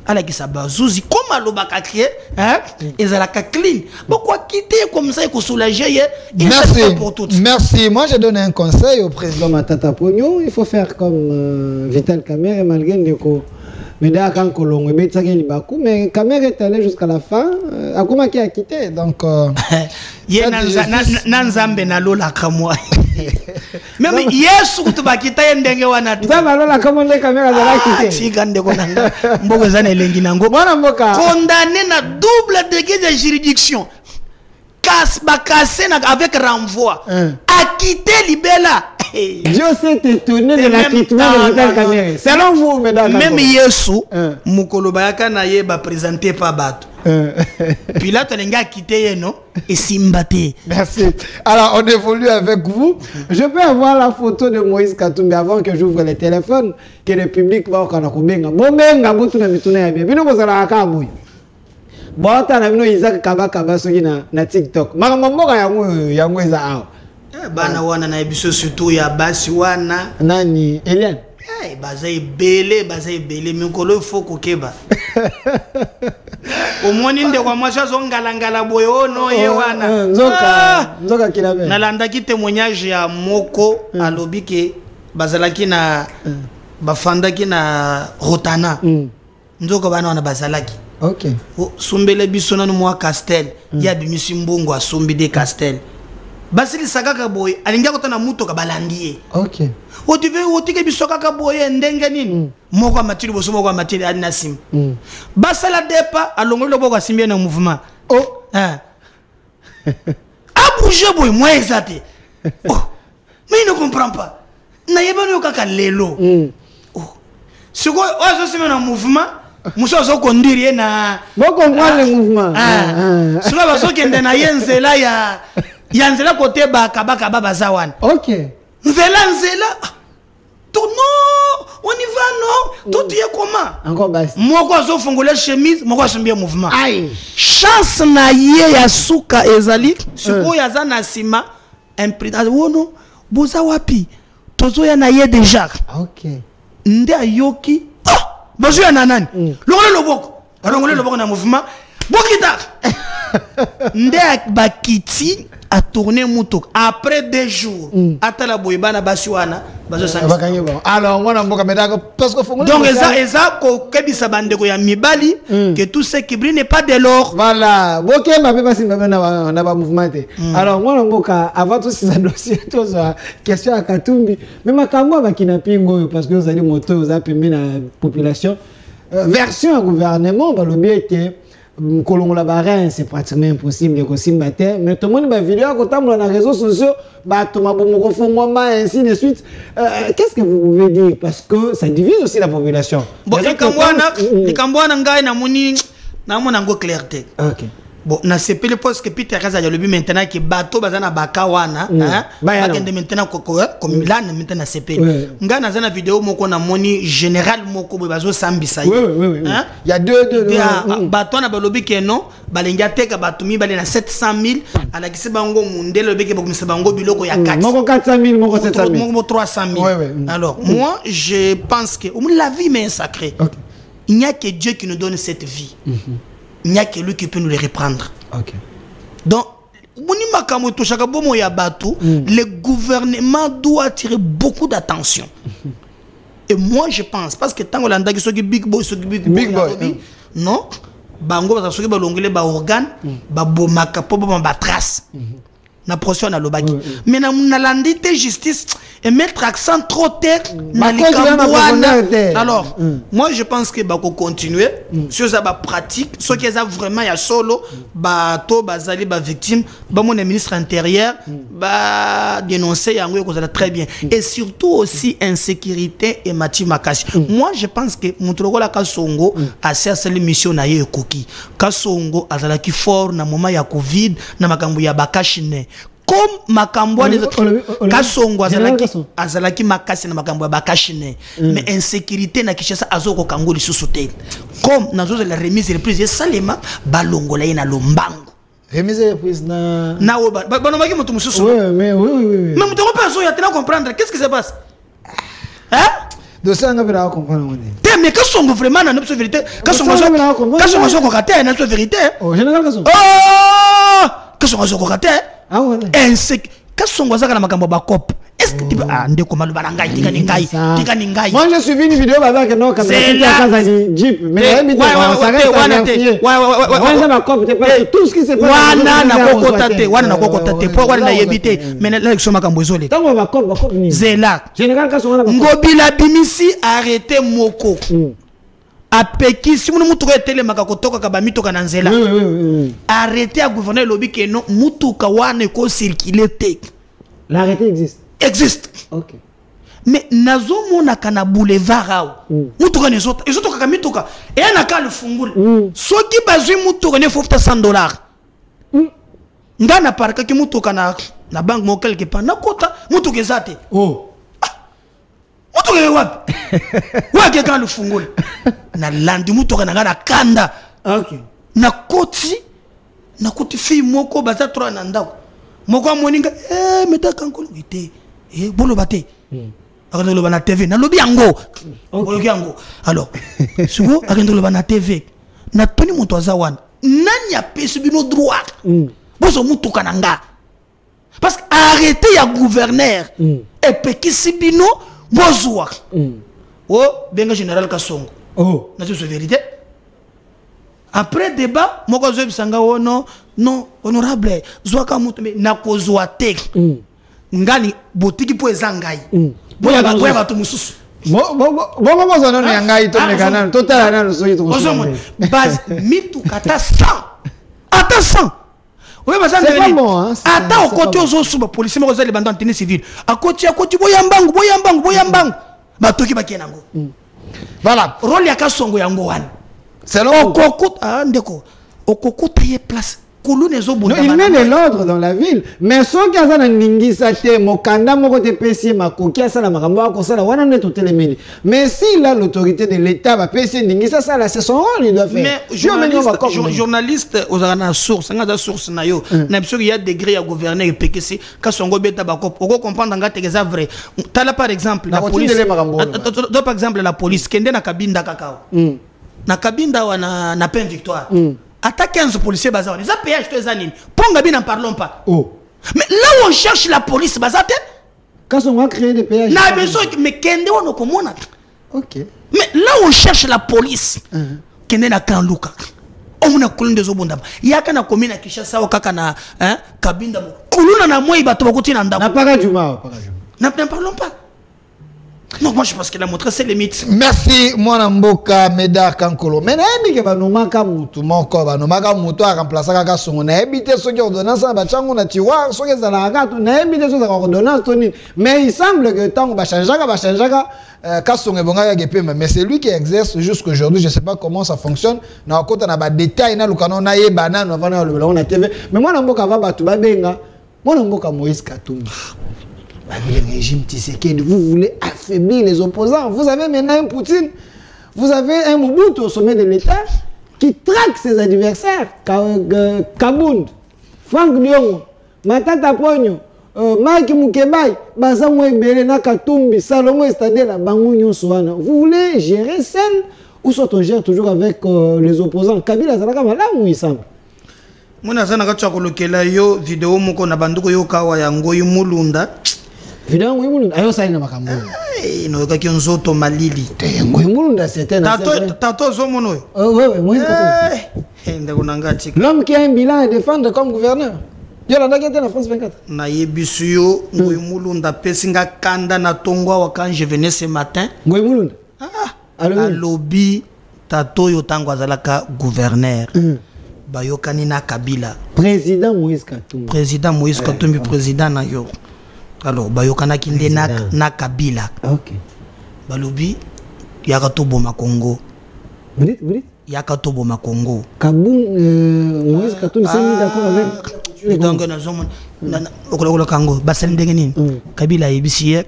ala kisa bazuzi comme alobaka créer hein ezalaka clean pourquoi quitter comme ça et ko soulager merci pour tout. Merci. Moi je donne un conseil au président Matata Pogno, il faut faire comme Vital Kamerhe malgré ndeko mais là quand Kolongo betaki libaku mais Kamerhe est allé jusqu'à la fin akoma qui a quitté donc ye nanzambe na lola kamwa même yesu kutubakita ndenge wana tu nzambe lola kama ndenge Kamerhe azala quitté tigande ko nanga mboko zana elengi nango mwana mboka condamné na double degré de juridiction casse avec renvoi a quitté Libella. Dieu s'est étonné de l'acquittement de Vital Kamerhe. Selon vous, mesdames. Même Yesu, Mukolo Bayaka na ye ba présenté pas bateau. Puis là, tu as quitté, non? Et Simbate. Merci. Alors, on évolue avec vous. Je peux avoir la photo de Moïse Katumbi avant que j'ouvre le téléphone, que le public va au Kanakubenga. Momenga, Boutuna Mituna, bien. Bino Bozala Akamoui. Bon, tu as vu Isaac Kaba soki na TikTok. Makamboka yango eza awa. Bana wana na ebiso surtout ya basi wana. Nani Eliane? Bazai belé mikolo faut kokeba. Omoni nde kwa mwasha zongalangala boyo no ye wana. Nzoka kilabe. Nalanda ki témoignage ya moko alobi ke bazalaki na bafandaki na Rotana. Nzoka bana wana bazalaki. OK. Sumbele bisona no mwa Castel, ya bimisi mbongo asombi de Castel. Basili sakaka boy, alingia kotana muto ka balandier. OK. Otike bisoka ka boy ndenge nini? Moko matili boso moko matili adinasim. Basala depa alongolo boko asimbia na mouvement. Oh. A bouger boy moi ezate. Oh. Mais il ne comprend pas. Na yeba no kaka lelo. Oh. Siko ozo simena mouvement. Moussa zo conduire na bon comprendre le mouvement cela va so kende na yenzela ya nzela côté baka baba zawan. OK nzela tout non on y va non tout est comment encore basi moko zo fongola chemise moko asombi mouvement aïe chance na ye ya suka ezali siko ya za na sima imprimé wono boza wapi tozo ya na ye déjà. OK nde ayoki bonjour à Nanan. L'ongole le boko na mouvement. Bokita. Nde bakiti a tourné mutok après 2 jours. Atala boyebana basiwana bazo sangisa. Alors moi na mboka medako parce que fongola. Donc eza ko kebisa bandeko ya mibali que tout ce qui brille n'est pas de l'or. Voilà. Boke mbape basi mbape na ba mouvement. Alors moi na mboka avant tout ces dossiers tous question à Katumbi mais makambo ba kinapingo parce que vous allez moto vous a permis la population version à gouvernement ba lobi que Kolongola Barin c'est pratiquement impossible de Kosimbater mais tout le monde va vidéo quand on dans les réseaux sociaux bah Thomas Bomoko Fongoma ainsi de suite qu'est-ce que vous pouvez dire parce que ça divise aussi la population bon les Kambwana ngai na moni na mona ngo clarté. OK bon na sepele parce que Peter Kaza ya lobi maintenant que bateau bazana bakawana hein bakende maintenant comme là maintenant sepele nga na zana vidéo moko na moni général moko bazo sambisa hein il y a deux bateau na balobi que non balenga teka batumi bale na 700,000 ala kisi bango mundele lobi ke bokumisa bango biloko ya 4 moko 400,000 moko 700,000 moko 300,000 alors moi je pense que la vie est sacrée. Il n'y a que Dieu qui nous donne cette vie. Il n'y a que lui qui peut nous les reprendre. Donc, le gouvernement doit attirer beaucoup d'attention. Et moi, je pense, parce que tant que les big boy, non, bango ba soki ba longele ba organe, ba bomaka po ba trace. Na procès na lobaki mais na landité justice et mettre accent trop terre na alors moi je pense que bako continuer sur ça ba pratique ce qui est vraiment ya solo ba to bazali ba victime ba mon ministre intérieur ba dénoncer yango ko ça très bien et surtout aussi insécurité et Mathieu Makashi moi je pense que mutroko la Kasongo a servi mission na ye koki Kasongo azala ki fort na moment ya Covid na makambo ya bakashine comme makambo les Kasongo azalaki makasi na makambo ya bakashine mais insécurité na Kishasa azoko kango lisusuté comme nazo la remise reprise salema balongola ina lombango remise reprise na oba banomaki moto mususu mais oui mais moto pas ya tena comprendre qu'est-ce qui se passe hein de ça on va comprendre mais Kasongo vraiment na notre vérité Kasongo ko raté na notre vérité oh général Kasongo Kasongo ko raté Kasongo zaka na makambo ba cop est-ce que tu peux ndeko maluba na ngai tika ni ngai moi j'ai suivi une vidéo avec non comme ça Jeep mais tout ce qui se passe wana na kokota te po wana na yebite mais na l'élection makambo ezole tango ba cop ni zela général Kasongo na ngobila bimisi arrêter moko apeki si mutuka etele makakotoka kaba mitoka na nzela arrêter à gouverneur lobby que non mutuka wana ko circuler te l'arrêté existe OK mais nazo mona kana boulevard mutuka nezoto kaka mitoka et na ka le fungula soki bazwi mutuka ne faut $100 ngana parka ki mutuka na banque mo quelque part na kota mutuka ezate mutuka wapi wake kana le fungula na landi mutuka na ngana kanda OK na koti fi moko baza 3 na ndako moko moninga meta kankolo ite bolo bate akandolo bana TV na lobi yango bolo yango alors sugo akandolo bana TV na toni moto azawana nani apesi bino droit bozo mutuka na nga parce que arrêter ya gouverneur et pekisi bino bozwa benga général Kasongo na c'est vérité. Après débat, moko zo bisanga non honorable zwaka mutu na kozwa te ngani botiki po ezangai boya bato mususu bon zo na ngai to mekana to tala na so yito base mitu kata 100 ata 100 oui bazanga ata okoti ozo suba police moko za libanda antenne civile akoti boyambangu batoki bakenango voilà rôle ya Kasongo yango wana selon okokota ndeko okokota ye place il met de l'ordre dans la ville mais ceux qui ont na ningisa te mokanda moko te pesi makoki asala makambo akosala wana ne to telemeli mais si là l'autorité de l'état va pesi ningisa ça là c'est son rôle il doit faire mais journaliste aux source ngada source na yo na biso il y a degré à gouverner pekesi Kasongo beta bakop oko comprendre ngate que ça vrai tala par exemple la police par exemple la police kende na kabinda kakao na kabinda wana na peine victoire atta 15 policiers bazar les APH to ezanini ponga bi n'en parlons pas mais là où on cherche la police bazate quand on va créer des péages na besoin mais kende on komona OK mais là où on cherche la police kende na kan luka on a kulunde zo bondama yaka na komina Kinshasa okaka na kabinda kuluna na moi bato bakuti na ndako na para juma n'en parlons pas Non, moi je pense qu'il a montré ses limites. Merci, moi Mboka Médard Kankolo. Mais naebi ke banomaka mutu moko banomaka mutu a remplacer kaka songo naebi te soki ordonnance ba chango na tiroir soki za la gato naebi te soki ordonnance toni. Mais il semble que tant ba changeaka ka songo bonga ya pema mais c'est lui qui exerce jusqu'aujourd'hui, je sais pas comment ça fonctionne. Na kota na ba détail na lukano na ye banana vana le na TV. Mais moi Mboka va batu ba benga. Moi Mboka Moïse Katumbi. Le régime Tshisekedi, vous voulez affaiblir les opposants. Vous avez maintenant un Poutine, vous avez un Mobutu au sommet de l'État qui traque ses adversaires. Kabound, Franck Diongo, Matata Pogno, Mike Mukebai, Bazamou Ebele, Katumbi, Salomon Estadela, Bangounion Souana. Vous voulez gérer seul ou soit on gère toujours avec les opposants? Kabila Zalaka Malam ou il semble? Mona Zanaka Tchakolokela yo vidéo moko na banduko yo kawa ya Ngoyi Mulunda. Vidéo Ngoyi Mulunda ayo sa ina makambo. No ka kionzoto malili. Ngoyi Mulunda c'était Tato zo mono. Ouais, moi c'est l'homme qui a un bilan à défendre comme gouverneur. Yo la ndakete na France 24. Na yebisu yo Ngoyi Mulunda pesinga kanda na tongwa wa quand je venais ce matin. Ngoyi Mulunda. Alobi tato yo tango azalaka gouverneur. Bayokani na Kabila. Président Moïse Katumbi. Président Moïse Katumbi, président na yo. Alors, bayokana kinde na Kabila. Ok. Balobi, yakato boma Congo. Vous dites? Yakato boma Congo. Moïse Katumbi, c'est mis d'accord avec. Donc, okolo Congo. Basel ndengeni. Kabila yebisi yek.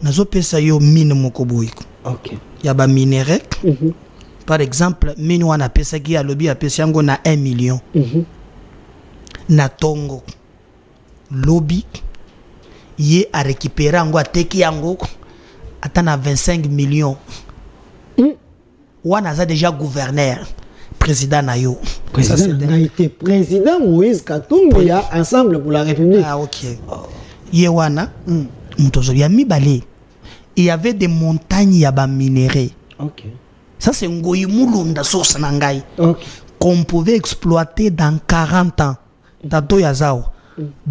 Nazo pesa yo mine mokoboy. Ok. Yaba minere. Par exemple, mine wana pesa ki alobi a pesa yango na 1 million. Na tongo. Lobby. Yé a récupéré yango a teki yango. Atana 25 millions. Wana a déjà gouverneur. Président na yo. Président a été président Moïse Katumbi ensemble pour la République. Ah ok. Yé wana. Mtozo ya mibale. Il y avait des montagnes yaba minéraux. Ok. Ça c'est Ngoyi Mulunda source nangai. Okay. Qu'on pouvait exploiter dans 40 ans. Tato yazao.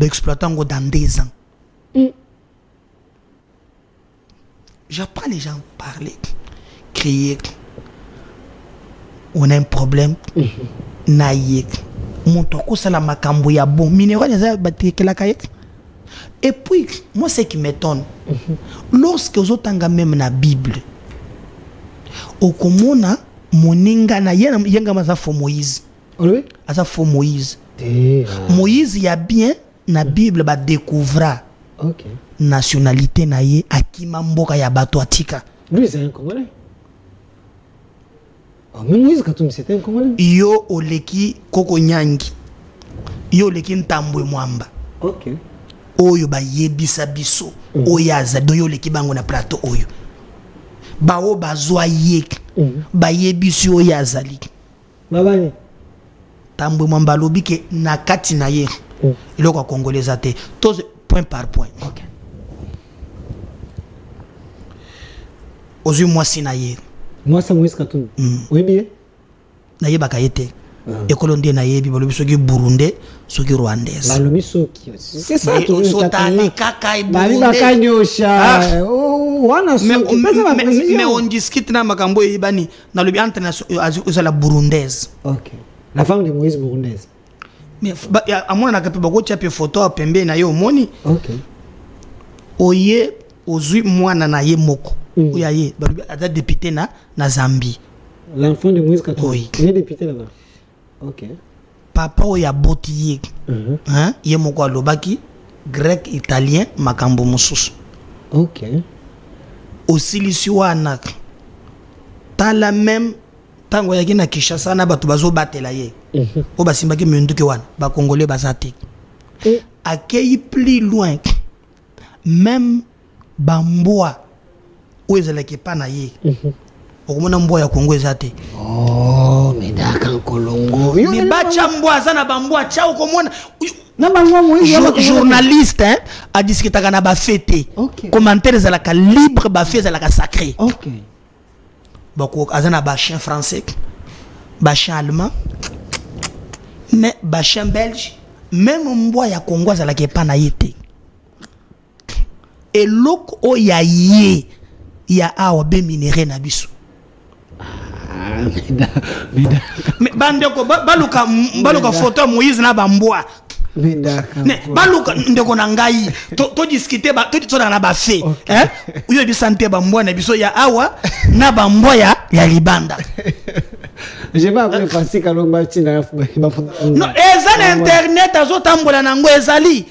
Exploiter dans 2 ans. J'apprends les gens parler, crier. On a un problème. Naïe. Mon toko c'est la makambo ya bon. Minéral les bâti que la kayek. Et puis moi ce qui m'étonne. Lorsque vous avez même la Bible. Okomona moninga na yenga maza fo Moïse. Oui. Asa fo Moïse. Moïse y a bien na Bible ba découvra. OK. Nationalité na ye akima mboka ya bato atika. Lui c'est un Congolais. Oh, mais Moïse Katumbi c'était un Congolais. Yo oleki koko nyangi. Yo oleki ntambwe mwamba. OK. Oyo ba yebisa biso. Oyaza do yo oleki bango na plateau oyo. Bao bazwa yek ba yebisi oyo azali babani tambwe mwamba lobi ke na kati na ye iloko congolais te tous point par point. OK. Ozu mwasi na ye moi ça Moïse Katumbi oui bien na ye bakayete ekolo ndie na yebi balobi soki burundais soki rwandaise balobi soki c'est ça tout sotali kaka burundais bali bakanyosha wana soki mais on discute na makambo yibani na lobi entre na la burundaise. OK. La femme de Moïse burundaise. Mais amona na kape bako tia pe photo a pembe na yo moni. OK. Oye ozui mwana na ye moko oya ye balobi ata député na Zambie. L'enfant de Moïse Katumbi. Oui. Il est député là-bas. OK. Papa oya boti ye. Hein? Ye moko alobaki grec italien makambo mususu. OK. Aussi lisi wana tala même tango yaki na Kinshasa na bato bazo batela ye. O basimbaki menduke wana ba congolais bazate. Accueilli plus loin même bamboa où ils allaient pas na ye. Okomona mboa ya Congo ezate. Oh, mais d'accord Kolongo. Mais bacha mboa za na bamboa cha okomona na bamboa Moïse journaliste hein a discuté na ba fête. OK. Commentaire za la libre ba fête za la sacré. OK. Bako azana ba chien français, ba chien allemand, mais ba chien belge, même mboa ya Congo za la ke pa na yete. Et lok o ya ye il y a awa be minéré na biso. Mais bandeko baluka photo Moïse na bamboa. Baluka ndeko na ngai to discuter to na ba fait hein uyo bi santé bamboa na biso ya awa na bamboa ya libanda. Je vais appeler Francis Kalomba tina non ezali internet azotambola nango ezali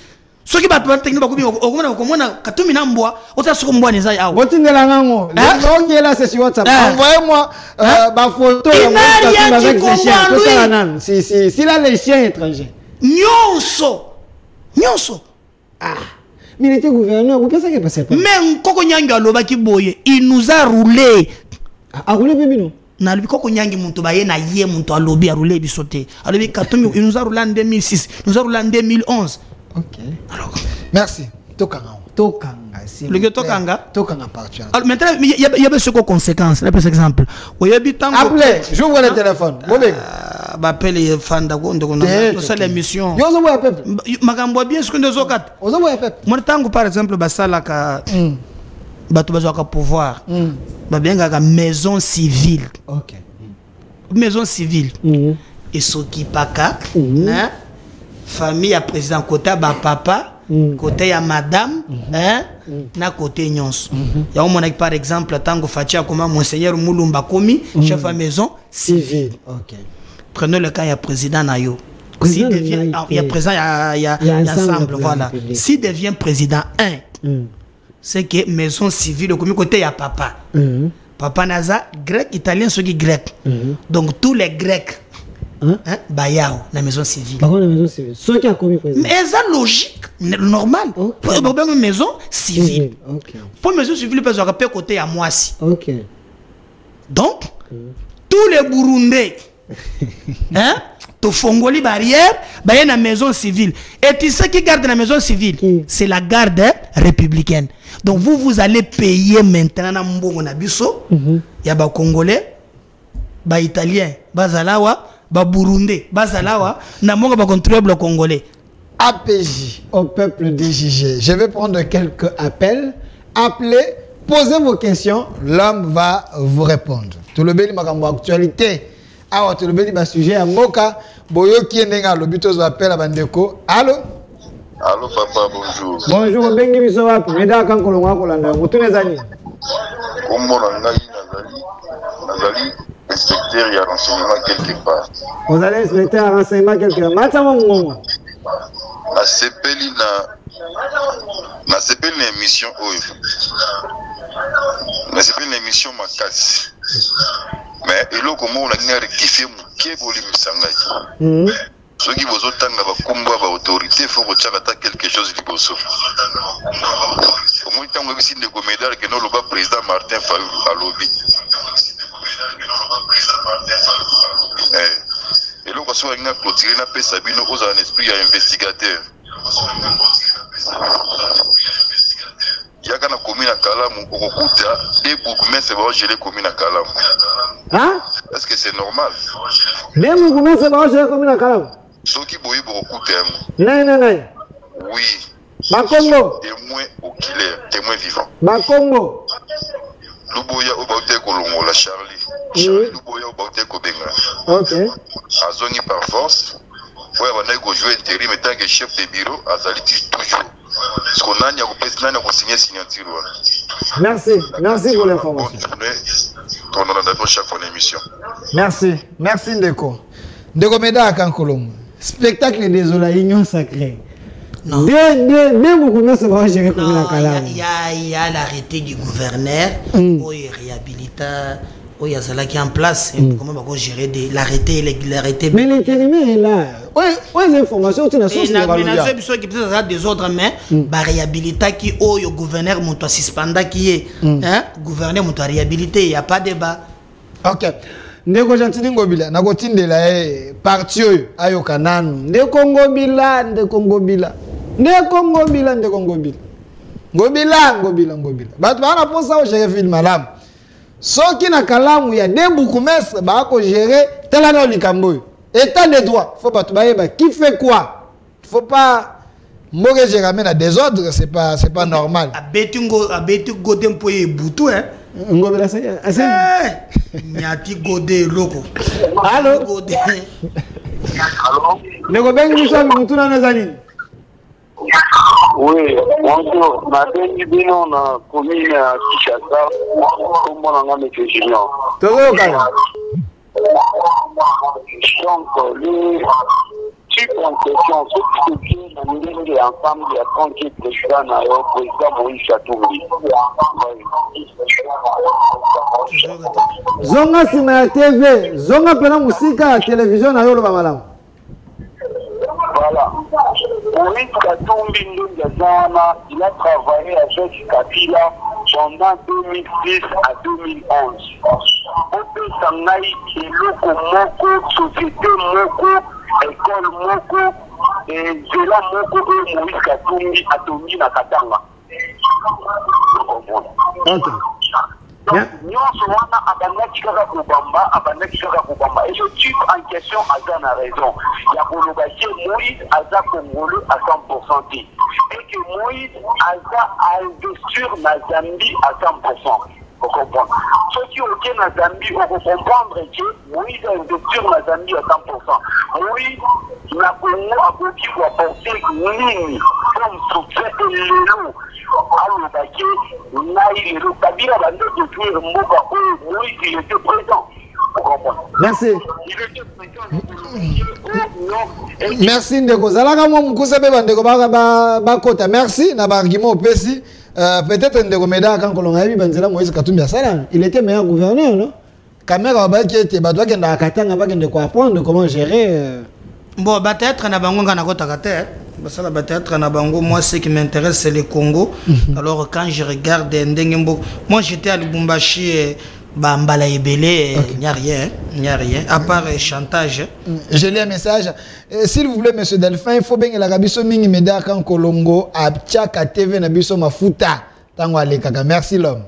soki bato technique bakobi okomona katumi na mbwa otasuko mbwa neza yawo botindela ngango donc là c'est sur WhatsApp envoyez-moi ba photo avec les chiens tout ça nan si là les chiens étrangers nyonso mais il était gouverneur vous pensez qu'il passait pas mais Koko Nyangi alobaki boye il nous a roulé roulé bébé na lobi Koko Nyangi muntu baye na ye muntu alobi a roulé bisoté alobi katumi il nous a roulé en 2006 nous a roulé en 2011. Ok. Alors, merci. Tokanga. Le Tokanga. Tokanga partout. Alors maintenant, il y a ce conséquences. Là, par exemple, appelez, j'ouvre le téléphone. Appelez les fans de ça l'émission. Yo zo boya peuple. Magambo bien ce que nous avons kat. Ozo boya peuple. Moi tango par exemple basala ka bato bazaka pouvoir. Ba bien ga maison civile. OK. Maison civile. Et s'occupaka, hein? Famille à président côté ba papa côté ya madame hein na côté nyonso ya on monaki par exemple tango fatia comme monseigneur Mulumba komi chef à maison civile. OK. Prenons le cas ya président nayo si devient il y a président il y a ensemble voilà si devient président 1 c'est que maison civile comme côté ya papa papa naza grec italien ceux qui grec donc tous les grecs Bayao, la maison civile. Par contre, la maison civile. Ceux qui a commis président. Mais c'est logique, normal. Pour une maison civile. Pour une maison civile, parce qu'on peut côté à moi aussi. OK. Donc, tous les Burundais, hein, tu fongoli barrière, bah y a une maison civile. Et tu sais qui garde la maison civile? C'est la garde républicaine. Donc vous allez payer maintenant na mbongo na biso. Y a ba Congolais, ba Italien, ba Zalawa. Burundais, Bazalawa, Namonga va contribuer le Congolais. APJ au peuple DJG. Je vais prendre quelques appels. Appelez, posez vos questions, l'homme va vous répondre. Tout le bel makambo actualité. Ah, tout le bel sujet à Moka. Boyo qui est néga le butos appel à Bandeko. Allô? Allô papa, bonjour. Bonjour, Bengi Bisowap. Meda Kankolonga Kolanda. Moutoune Zani. Comment Nazali inspecteur et renseignement quelque part. Vous allez inspecteur et renseignement quelque part. Na sepeli na émission oyo. Na sepeli na émission makasi. Mais eloko mo na ngina rectifier muke boli misanga. Soki bozo tanga ba kumba ba autorité faut kochaka ta quelque chose liboso. Au moins tango bisi ndeko médal que no loba président Martin Fayulu alobi. Et là, on va clôturer la paix Sabino aux un esprit à investigateur. Il y a une commune à Kalam, au Okuta, et beaucoup mais c'est vrai, j'ai les communes à Kalam. Hein? Est-ce que c'est normal? Les beaucoup c'est vrai, j'ai les communes à Kalam. Ceux qui boivent beaucoup t'aiment. Non. Oui. Bakongo. Témoin oculaire, témoin vivant. Bakongo. Luboya Obaute Kolongo, la Charlie. Luboya Obaute Kobenga. OK. Azoni par force. Ouais, on a joué intérim en tant que chef de bureau, Azaliti toujours. Parce qu'on a signé signature. Merci pour l'information. Bonne journée. On en a d'accord chaque fois l'émission. Merci Ndeko. Ndeko Meda Kankolongo. Spectacle désolé, union sacrée. Non. Il y a l'arrêté du gouverneur où il réhabilite, où il y a cela qui est en place. Comment on va gérer l'arrêté? Mais l'intérimaire est là. Oui, les informations, tu n'as pas des autres, mais la réhabilitation qui est au gouverneur, mon suspendant qui est gouverneur, mon réhabilité, il n'y a pas de débat. Ok. Ndeko Jantini Ngobila, nakotindela parti oyo ayoka nanu. Ndeko Ngobila. Bato bana posa o gérer film malam. Soki na kalamu ya debuku messe ba ko gérer telana likambo. État de droit, faut bato bayeba qui fait quoi. Faut pas moge gérer na désordre, c'est pas normal. Abetungo godem poye butu hein. Ngobela ça. Nyati Godé loko. Allô Godé. Allô? Nego bengi biso mutuna na zanini. Oui, bonjour. Ma bino na commune à Kinshasa. Comment on a mis Junior? Togo kala. Donc, les types en question, ceux qui sont ensemble, il y a 30 présidents dans le président Moïse Chatouri. Zonga sima ya TV, zonga pena musika ya télévision na yolo ba malamu. Voilà. Moïse Katumbi Ndungazana, il a travaillé avec Kabila pendant 2006 à 2011. Ope Sangai, Eloko Moko, Société Moko, École Moko, et Zela Moko et Moïse Katumbi a Tomi na Katanga. Ok. Nyonso wana abandaki kaka kobamba et je type en question aza na raison ya kolobaki Moïse aza congolais à 100% et que Moïse aza investir na Zambie à 100%. Vous comprenez? Ceux qui ont na Zambie vont comprendre que Moïse a investir na Zambie à 100%. Moïse na Congo a beaucoup apporter nini comme soutien et l'élo. Alors, il était présent. Merci. Merci Ndeko. Zalaka mo mukuse be bandeko ba kota. Merci na ba argument opesi. Peut-être Ndeko Meda quand kolonga bi banzela Moïse Katumbi asala. Il était meilleur gouverneur, non? Caméra ba qui était ba doit kenda katanga ba kende ko apprendre comment gérer. Bon, peut-être na bango ngana kota kate. Peut-être na bango, moi ce qui m'intéresse c'est le Congo. Alors quand je regarde Ndengembo, moi j'étais à Lubumbashi, Mbala Ebele, il n'y a rien, à part chantage. Je lis un message. S'il vous plaît, monsieur Delphin, il faut bien que la Rabiso Mingi Meda quand Kolongo a Tchaka TV Nabiso Mafuta. Tango Alekaka. Merci l'homme.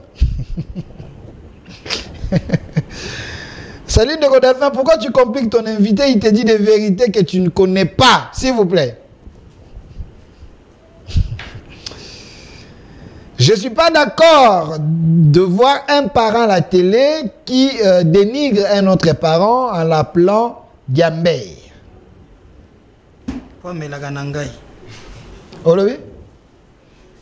Salut Ndeko Delphin, pourquoi tu compliques ton invité? Il te dit des vérités que tu ne connais pas, s'il vous plaît. Je ne suis pas d'accord de voir un parent à la télé qui dénigre un autre parent en l'appelant Diambé.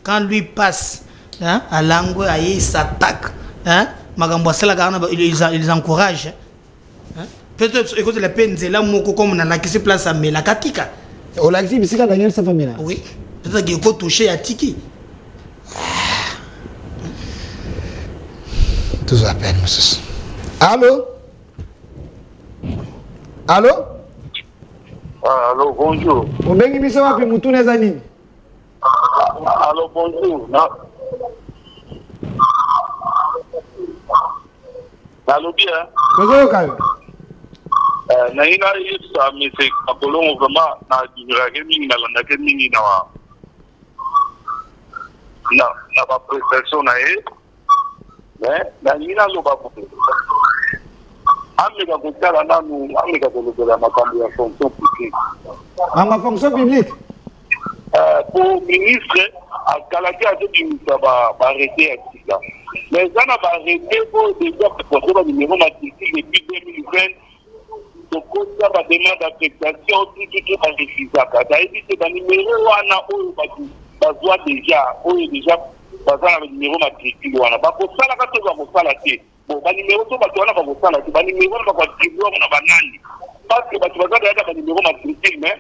Quand lui passe hein, à l'angle, il s'attaque. Hein, ils encouragent. Hein. Peut-être que la peine, c'est là comme on a la place à Melakatika. On l'a dit, c'est Daniel sa famille. Oui. Peut-être qu'il faut toucher à Tiki. Tout à peine, monsieur. Allô? Allô? Allô, bonjour. On bengi biso wapi mutune zani? Allô, bonjour. Allô, bien. Bonjour, Kayo. Naina yesa mese Kolongo vraiment na dirage mingi na landake mingi na ba prestation na e mais na nina lo ba beaucoup ameka kotala nanu ameka kolobela makambo ya fonction publique Ma fonction publique pour ministre à Kalaki a dit ministre va arrêter à Tika mais ça n'a pas arrêté pour déjà proposer le numéro matricule depuis 2020. Donc, ça va demander d'affectation, tout va refuser. C'est un numéro où on a déjà le numéro matricule. Pour ça, la carte va vous faire la tête. Bon, le numéro va vous faire la tête. Le numéro va vous distribuer à banane. Parce que tu vas avoir le numéro matricule, mais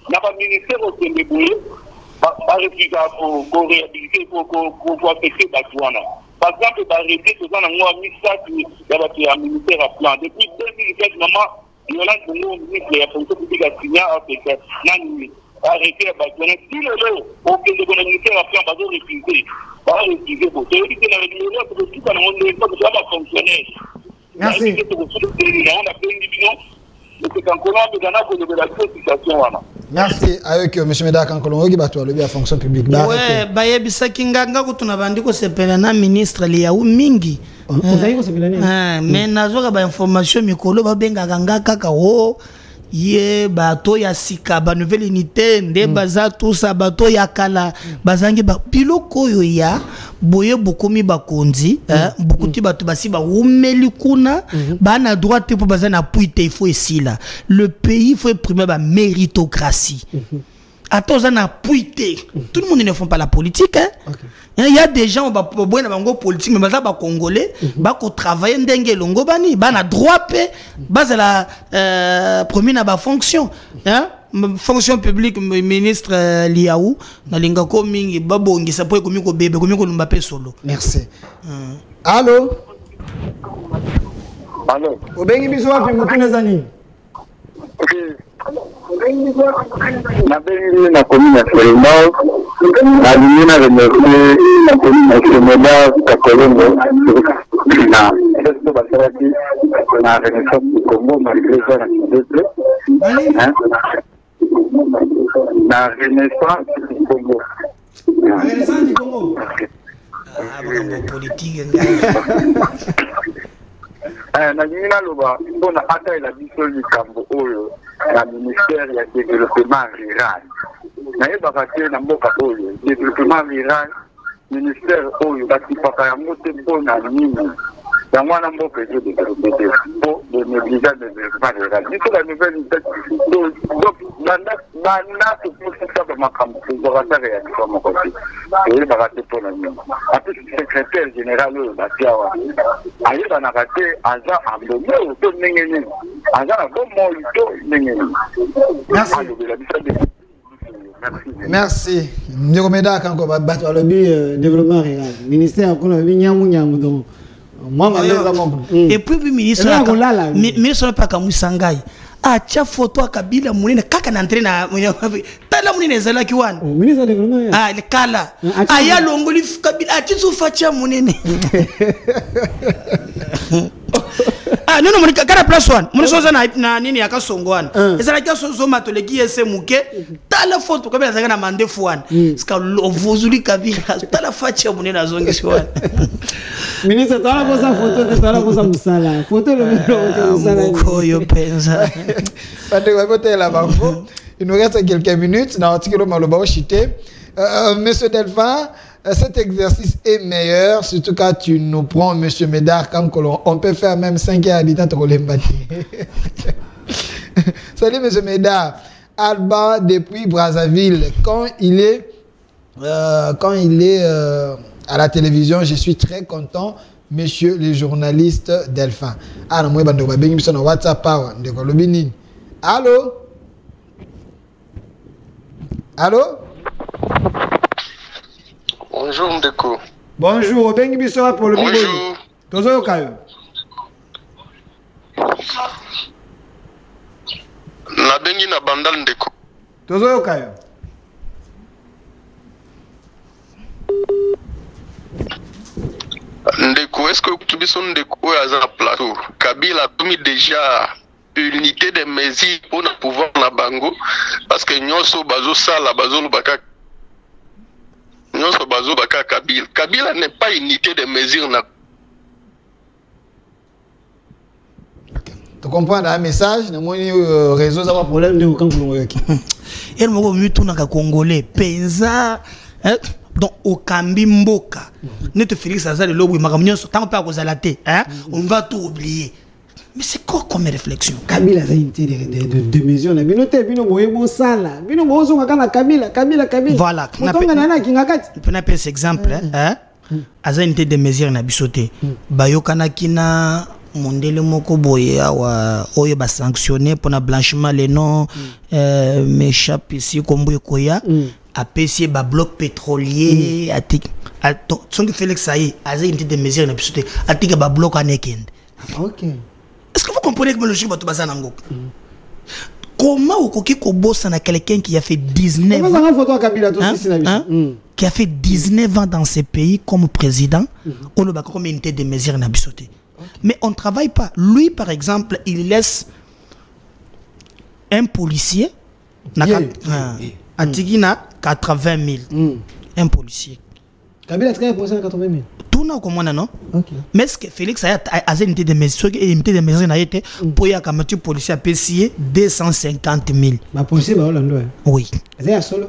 n'a pas ministère au Sénégal. Pas refuser pour réhabiliter, pour affecter Batouana. Par exemple, arrêter ce qu'on a mis ça sur un ministère à plan. Depuis 2007, maman. Il y a un ministre de la fonction publique à signer avec Nani. Arrêtez à Batouana. Si le lot, auquel le ministère a fait un bateau refusé, va refuser pour ça. Il dit que le lot, c'est tout un monde de ça va fonctionner. Merci. On a fait une division. C'est qu'en Colombie, il y en a pour la situation. Merci. Avec M. Médak en Colombie, qui va la fonction publique. Ouais, Baye Bisakinganga, quand on a vendu que c'est un ministre, il y a eu Mingi. Mais nazoka ba information mikolo ba benga ganga kaka o ye bato ya sika ba nouvelle unité nde baza tout ça bato ya kala bazangi ba biloko oyo ya boye bokomi bakonzi bokuti bato basi ba umeli kuna ba na droit pour baza na puite il faut ici là le pays faut primer ba méritocratie. Attends, on a puité. Tout le monde ne font pas la politique. Hein? Okay. Il y a des gens qui ont politique, mais ils Congolais, qui travaillent dans bani, na droit pe, la premier na fonction. Hein? Fonction publique, ministre Liaou, na lingako mingi babongi ça peut komiko bébé komiko lumbape solo. Merci. Allô? Allô? Obengi biso wapi mutune zani? Na bengi na commune Frémont na limina remercier monsieur Médard Kakolongo na esto basarati na renaissance du Congo malgré ça na renaissance du Congo. La renaissance du Congo. Politique. Na limina loba mpona ata ela biso likambo oyo na ministère ya développement rural nayebaka te na mboka oyo développement rural ministère oyo batipaka yango te mpona nini yango wana mboka ezodeveloppe te mpo de négligence de développement rural biso la nouvelle banda toposisa bamakambo tozwaka te réaction moko te toyebaka te mpona nini ape secrétaire général oyo batiawa ayebanaka te aza ambome oyo to ndenge nini aza na bomoi to ndenge nini. Merci. Ndeko Médard kanko bato alobi développement rural ministère kuna bi nyamu donc moi maleza ngombo et puis ministre pas kamusangai acha photo akabila munene kaka na entraîner na tala munene zala kiwana ministre développement le kala aya longoli kabila achizu facha munene non mon kara plus one mon soza na nini yakasongwana ezala kasozo matoleki ese muke tala photo kabila zaka na mande fuana ska ovuzuli kabila tala facha munene azongisiwana ministre tala kosa photo tala kosa musala photo le musala koyo penza il nous reste quelques minutes dans l'article Maloba Chité. Monsieur Delphin, cet exercice est meilleur, surtout quand tu nous prends Monsieur Médard Kankolo. On peut faire même 5 heures à l'état de Salut Monsieur Médard. Alba depuis Brazzaville. Quand il est à la télévision, je suis très content. Monsieur le journaliste Delphin. Ah non, moi je vais sur WhatsApp. Allô? Allô? Bonjour Ndeko. Bonjour, Bengi Bissora pour le Bonjour. Tozo Yokayo. Na bengi na bandal Ndeko. Tozo Yokayo. Ndeko, est-ce que tu biso Ndeko aza na plateau? Kabila a commis déjà unité de mesures pour ne pouvoir na bango parce que nyonso bazo sala bazo lubaka nyonso bazo baka Kabila. Kabila n'est pas unité de mesures na. Tu comprends un message na moni réseau ça va problème de quand vous yoki. Et moko mutu na ka congolais penza donc au Kambi Mboka ne te Félix Azali lobo makamnyo tant pas kozalate on va tout oublier. Mais c'est quoi comme réflexion? Kabila a une de mesures. Bino boye bon sala. Bino bozo ngaka Kabila. Voilà. On appelle cet exemple. Aza une de mesures na bisoté. Bayokana kina mondele moko boye awa oyo ba sanctionné pour na blanchiment les noms m'échappe ici kombo koya apesi ba bloc pétrolier atik. Son Félix Saï aza une de mesures na bisoté atika ba bloc anekende. OK. Est-ce que vous comprenez que le logique va tout baser en comment vous pouvez bosser à quelqu'un qui a fait 19 ans qui a fait 19 ans dans ce pays comme président on le bat comme unité de mesures na bisoté mais on ne travaille pas lui par exemple il laisse un policier à Tigina 80 000 un policier Kabila a travaillé pour ça 80 000 tout kuna komona non OK. Mais est-ce que Félix a unité de mesures na été pour ya kamatu policier a payé 250 000. Ba policier ba Orlando. Oui. C'est solo.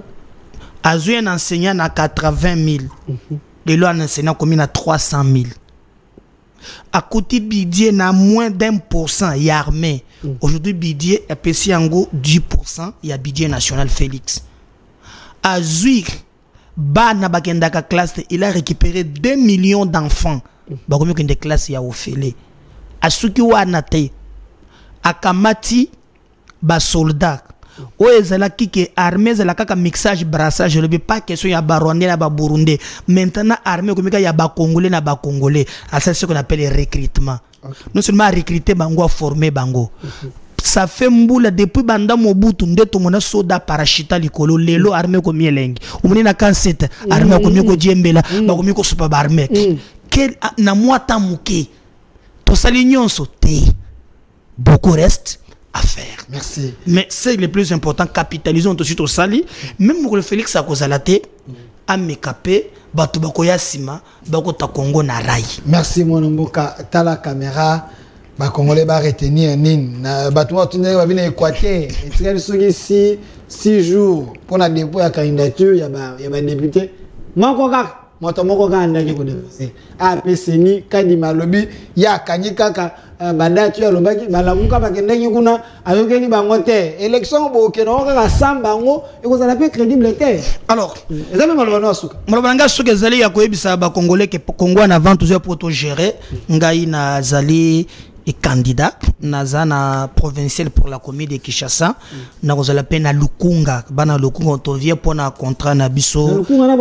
Azu un enseignant à 80 000. Et là un enseignant combien à 300 000. À côté Bidier na moins d'1%, il y a armée. Aujourd'hui Bidier a payé en gros 10%, il y a Bidier national Félix. Azu Bana bakendaka classe, il a récupéré 2 millions d'enfants. Bakomi kende classe ya ofele. Asuki wana te. Akamati ba soldat. O ezala kike armée ezala kaka mixage brassage, le pas question ya barondé na ba burundais. Maintenant armée komika ya ba congolais na ba congolais. C'est ce qu'on appelle le recrutement. Non seulement recruter bango, former bango. Ça fait mboula depuis banda Mobutu ndeto mona soda parachita likolo lelo armée ko mielengi umuni na kansete armée ko mieko djembela ba ko mieko super armée quel na mwata muke to sali nyonso te beaucoup reste à faire. Merci. Mais c'est le plus important, capitalisons tout de suite au sali même pour le Félix a kozalate a mekapé batu bakoya sima bako ta Congo na rai. Merci mon mboka tala caméra. Ba Congolais ba retenir nin na batuma tunde ba bina Équateur etikali soki 6 jours pour la dépôt ya candidature ya ba député moko kaka moto moko kaka ndaki ko déposer APCNI kadima lobi ya kanyika ka bandatu ya lobaki balamuka bakendaki kuna ayokeli bango te élection bo keno kaka samba ngo ekozala pe crédible te. Alors ezame malobana suka malobanga suka ezali ya koyebisa ba Congolais que Congo en avant toujours pour to gérer ngai na zali et candidat na provincial pour la commune de Kinshasa na kozala pe na Lukunga bana Lukunga to vient pour na contrat na biso Lukunga na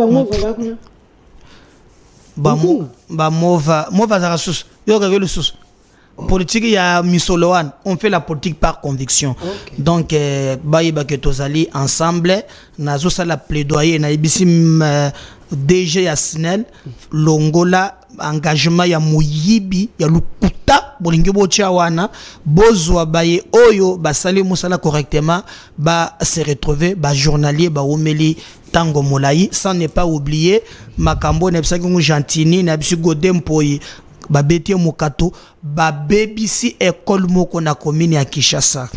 ba mova za sus yo ka le sus politique ya misoloan on fait la politique par conviction. Donc ba ke tozali ensemble na zo sala plaidoyer na ibisi DG ya SNEL longola engagement ya muyibi ya lukuta bolingi bocha wana bozwa baye oyo basali musala correctement ba se retrouver ba journalier ba omeli tango molai sans ne pas oublier makambo na bisaki ngu gentini na bisu godempoyi ba betie mukato ba BBC école moko na commune ya Kinshasa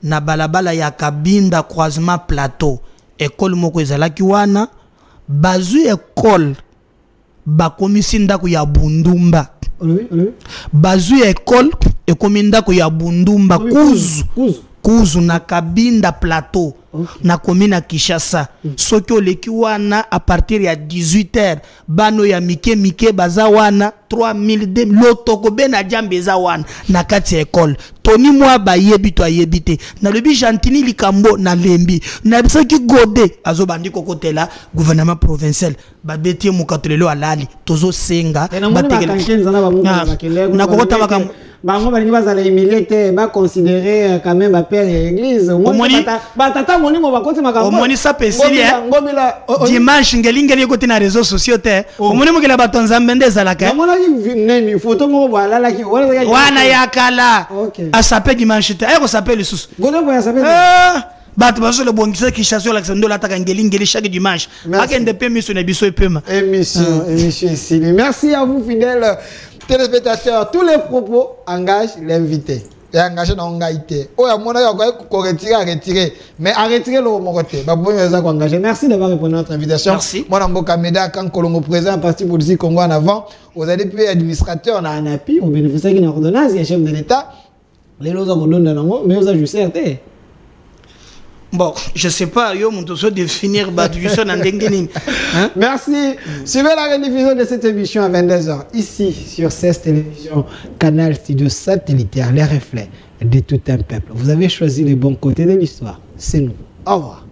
na balabala ya Kabinda croisement plateau école moko ezalaki wana bazu école bakomisi ndako ya Bundumba. Bazu école ekomi ndako ya Bundumba kuzu na Kabinda plateau na commune ya Kinshasa. Soki oleki wana à partir ya 18h bano ya mike baza wana 3000 lotoko bena jambe za wana na kati école toni mwa ba yebi to ayebite na lebi Gentini likambo na lembi na bisaki gode azo bandi kokotela gouvernement provincial ba betie mukatolelo alali tozo senga na kokota makam bango balingi bazala humilié te ba considérer quand même ba père et église ba tata moni mo bakoti makambo omoni sa pesili dimanche ngelingeli côté na réseaux sociaux te omoni mo kela batonza mbende zalaka omona ni photo mo bala la ki wana yakala asape dimanche te ayko sape le sous gono ya sape bat baso le bongisa ki chasse la sendo la taka ngelingeli chaque dimanche akende pe mission na biso epema émission ici. Merci à vous fidèles téléspectateurs. Tous les propos engagent l'invité. Et engagé dans l'engagité. Oh, il y a retirer. Mais à retirer le mokoté. Merci d'avoir répondu à notre invitation. Merci. Moi, Mboka Meda, quand Colombo présent, parti politique Congo en avant, vous avez pu administrateur dans un appui, au bénéficiaire d'une ordonnance, il y a chef de l'État. Les lois ont donné mais vous avez juste bon, je sais pas, yo mon toso définir badusson en dengening. Merci. Suivez la rediffusion de cette émission à 22h ici sur CES Télévision, canal studio satellitaire, les reflets de tout un peuple. Vous avez choisi les bons côtés de l'histoire. C'est nous. Au revoir.